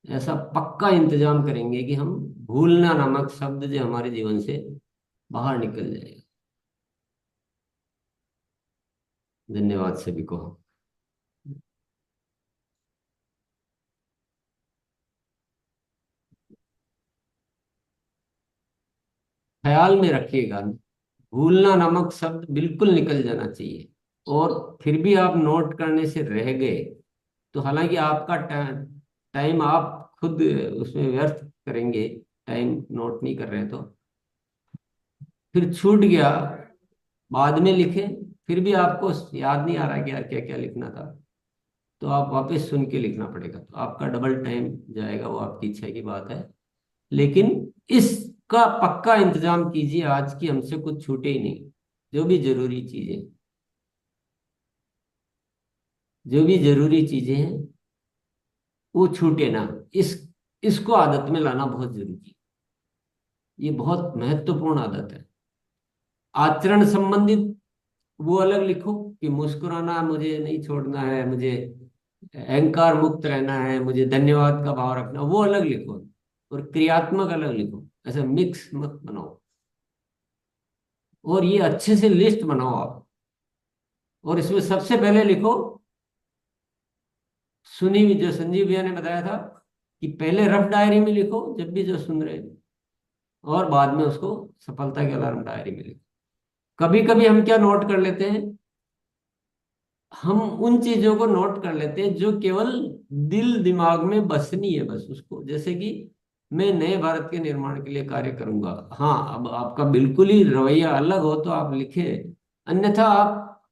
ऐसा पक्का इंतजाम करेंगे कि हम भूलना नामक शब्द जो हमारे जीवन से बाहर निकल जाएगा। धन्यवाद सभी को। ख्याल में रखिएगा, भूलना नामक शब्द बिल्कुल निकल जाना चाहिए। और फिर भी आप नोट करने से रह गए, तो हालांकि आपका टाइम आप खुद उसमें व्यर्थ करेंगे, टाइम नोट नहीं कर रहे तो फिर छूट गया, बाद में लिखें, फिर भी आपको याद नहीं आ रहा कि यार क्या क्या लिखना था, तो आप वापस सुन के लिखना पड़ेगा, तो आपका डबल टाइम जाएगा, वो आपकी इच्छा की बात है। लेकिन इसका पक्का इंतजाम कीजिए आज की हमसे कुछ छूटे ही नहीं। जो भी जरूरी चीजें, जो भी जरूरी चीजें हैं वो छूटे ना। इसको आदत में लाना बहुत जरूरी है। ये बहुत महत्वपूर्ण आदत है। आचरण संबंधित वो अलग लिखो कि मुस्कुराना मुझे नहीं छोड़ना है, मुझे अहंकार मुक्त रहना है, मुझे धन्यवाद का भाव रखना, वो अलग लिखो। और क्रियात्मक अलग लिखो, ऐसा मिक्स मत बनाओ। और ये अच्छे से लिस्ट बनाओ आप, और इसमें सबसे पहले लिखो सुनी हुई, जो संजीव भैया ने बताया था कि पहले रफ डायरी में लिखो जब भी जो सुन रहे हैं, और बाद में उसको सफलता के अलार्म डायरी में लिखो। कभी कभी हम क्या नोट कर लेते हैं, हम उन चीजों को नोट कर लेते हैं जो केवल दिल दिमाग में बसनी है, बस उसको। जैसे कि मैं नए भारत के निर्माण के लिए कार्य करूंगा। हाँ, अब आपका बिल्कुल ही रवैया अलग हो तो आप लिखे, अन्यथा आप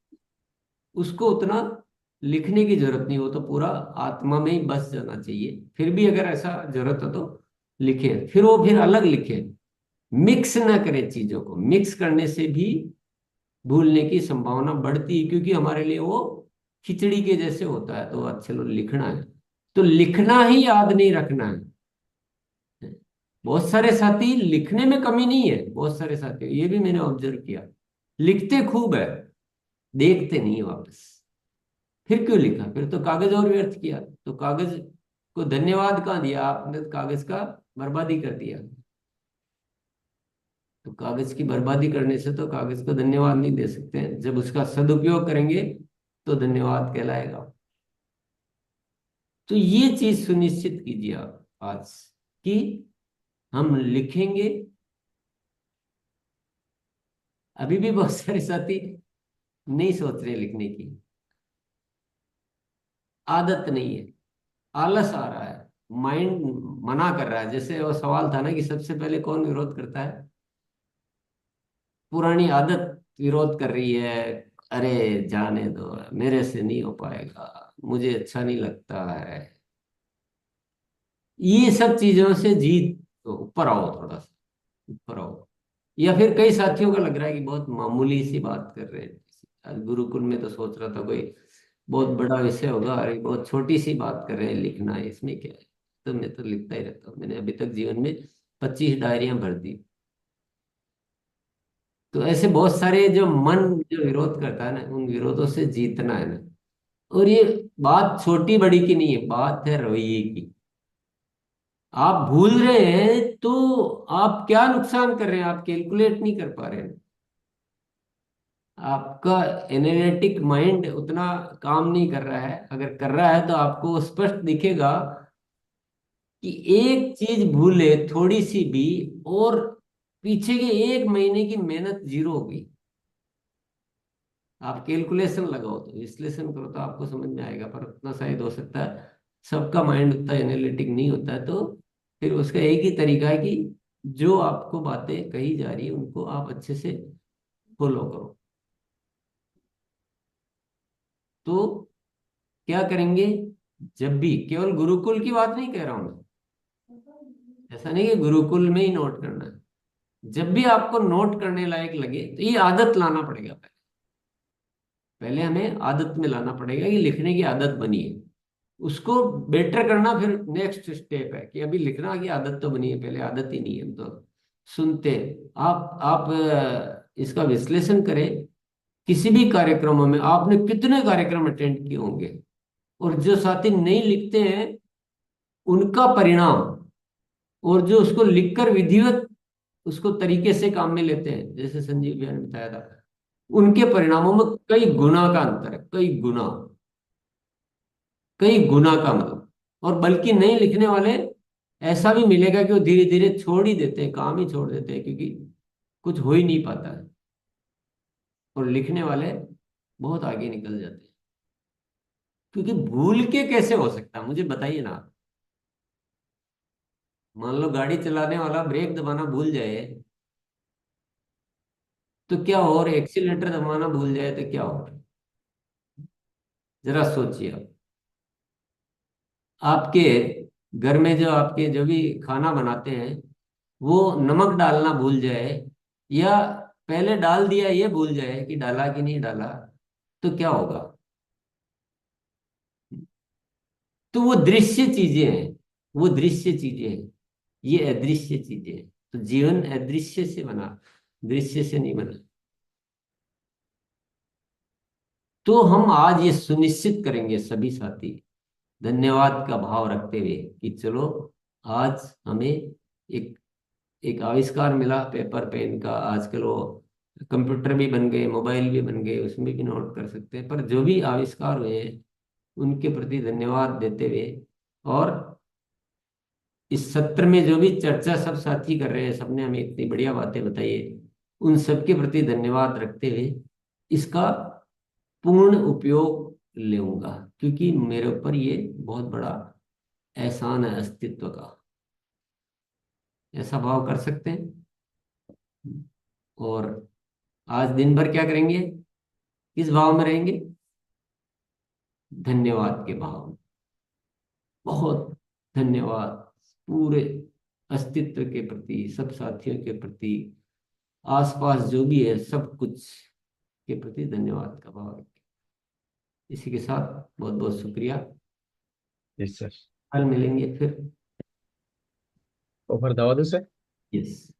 उसको उतना लिखने की जरूरत नहीं हो, तो पूरा आत्मा में ही बस जाना चाहिए। फिर भी अगर ऐसा जरूरत हो तो लिखे, फिर वो फिर अलग लिखे। मिक्स ना करें चीजों को, मिक्स करने से भी भूलने की संभावना बढ़ती है, क्योंकि हमारे लिए वो खिचड़ी के जैसे होता है। तो अच्छा लो लिखना है तो लिखना ही याद नहीं रखना है। बहुत सारे साथी, लिखने में कमी नहीं है, बहुत सारे साथी, ये भी मैंने ऑब्जर्व किया, लिखते खूब है, देखते नहीं वापस। फिर क्यों लिखा, फिर तो कागज और व्यर्थ किया। तो कागज को धन्यवाद कहाँ दिया आपने, कागज का बर्बादी कर दिया। तो कागज की बर्बादी करने से तो कागज को धन्यवाद नहीं दे सकते हैं। जब उसका सदुपयोग करेंगे तो धन्यवाद कहलाएगा। तो ये चीज सुनिश्चित कीजिए आप आज कि हम लिखेंगे। अभी भी बहुत सारे साथी नहीं सोच रहे लिखने की, आदत नहीं है, आलस आ रहा है, माइंड मना कर रहा है। जैसे वो सवाल था ना कि सबसे पहले कौन विरोध करता है, पुरानी आदत विरोध कर रही है। अरे जाने दो, मेरे से नहीं हो पाएगा, मुझे अच्छा नहीं लगता है। ये सब चीजों से जीत, तो ऊपर आओ, थोड़ा सा ऊपर आओ। या फिर कई साथियों का लग रहा है कि बहुत मामूली सी बात कर रहे हैं। आज गुरुकुल में तो सोच रहा था कोई बहुत बड़ा विषय होगा, अरे बहुत छोटी सी बात कर रहे हैं, लिखना है, इसमें क्या है। तो मैं तो लिखता ही रहता हूँ, मैंने अभी तक जीवन में 25 डायरियां भर दी। तो ऐसे बहुत सारे जो मन जो विरोध करता है ना, उन विरोधों से जीतना है ना। और ये बात छोटी बड़ी की नहीं है, बात है रवैये की। आप भूल रहे हैं तो आप क्या नुकसान कर रहे हैं, आप कैलकुलेट नहीं कर पा रहे हैं। आपका एनालिटिक माइंड उतना काम नहीं कर रहा है। अगर कर रहा है तो आपको स्पष्ट दिखेगा कि एक चीज भूले थोड़ी सी भी, और पीछे के 1 महीने की मेहनत जीरो होगी। आप कैलकुलेशन लगाओ, तो विश्लेषण करो, तो आपको समझ में आएगा। पर उतना शायद हो सकता है सबका माइंड उतना एनालिटिक नहीं होता है। तो फिर उसका एक ही तरीका है कि जो आपको बातें कही जा रही है उनको आप अच्छे से फॉलो करो। तो क्या करेंगे, जब भी, केवल गुरुकुल की बात नहीं कह रहा हूं मैं, ऐसा नहीं कि गुरुकुल में ही नोट करना है। जब भी आपको नोट करने लायक लगे तो ये आदत लाना पड़ेगा। पहले पहले हमें आदत में लाना पड़ेगा कि लिखने की आदत बनी है, उसको बेटर करना फिर नेक्स्ट स्टेप है। कि अभी लिखना की आदत तो बनी है, पहले आदत ही नहीं है, हम तो सुनते हैं। आप इसका विश्लेषण करें। किसी भी कार्यक्रमों में आपने कितने कार्यक्रम अटेंड किए होंगे, और जो साथी नहीं लिखते हैं उनका परिणाम, और जो उसको लिखकर विधिवत उसको तरीके से काम में लेते हैं, जैसे संजीव भैया ने बताया था, उनके परिणामों में कई गुना का अंतर है। कई गुना का मतलब। और बल्कि नहीं लिखने वाले, ऐसा भी मिलेगा कि वो धीरे धीरे छोड़ ही देते हैं, काम ही छोड़ देते हैं, क्योंकि कुछ हो ही नहीं पाता है। और लिखने वाले बहुत आगे निकल जाते हैं। क्योंकि भूल के कैसे हो सकता है, मुझे बताइए ना। मान लो गाड़ी चलाने वाला ब्रेक दबाना भूल जाए तो क्या हो, और एक्सीलेटर दबाना भूल जाए तो क्या हो। जरा सोचिए आप। आपके घर में जो आपके जो भी खाना बनाते हैं, वो नमक डालना भूल जाए, या पहले डाल दिया ये भूल जाए कि डाला कि नहीं डाला, तो क्या होगा। तो वो दृश्य चीजें हैं, वो दृश्य चीजें हैं, ये अदृश्य चीजें हैं। तो जीवन अदृश्य से बना, दृश्य से नहीं बना। तो हम आज ये सुनिश्चित करेंगे सभी साथी, धन्यवाद का भाव रखते हुए, कि चलो आज हमें एक एक आविष्कार मिला पेपर पेन का। आजकल वो कंप्यूटर भी बन गए, मोबाइल भी बन गए, उसमें भी नोट कर सकते हैं। पर जो भी आविष्कार हुए हैं उनके प्रति धन्यवाद देते हुए, और इस सत्र में जो भी चर्चा सब साथी कर रहे हैं, सबने हमें इतनी बढ़िया बातें बताई है, उन सबके प्रति धन्यवाद रखते हुए इसका पूर्ण उपयोग लूंगा। क्योंकि मेरे ऊपर ये बहुत बड़ा एहसान है अस्तित्व का। ऐसा भाव कर सकते हैं। और आज दिन भर क्या करेंगे, किस भाव में रहेंगे, धन्यवाद के भाव में। बहुत धन्यवाद पूरे अस्तित्व के प्रति, सब साथियों के प्रति, आसपास जो भी है सब कुछ के प्रति धन्यवाद का भाव रखें। इसी के साथ बहुत बहुत शुक्रिया। Yes sir. कल मिलेंगे फिर। ओवर दवा दो सर। यस।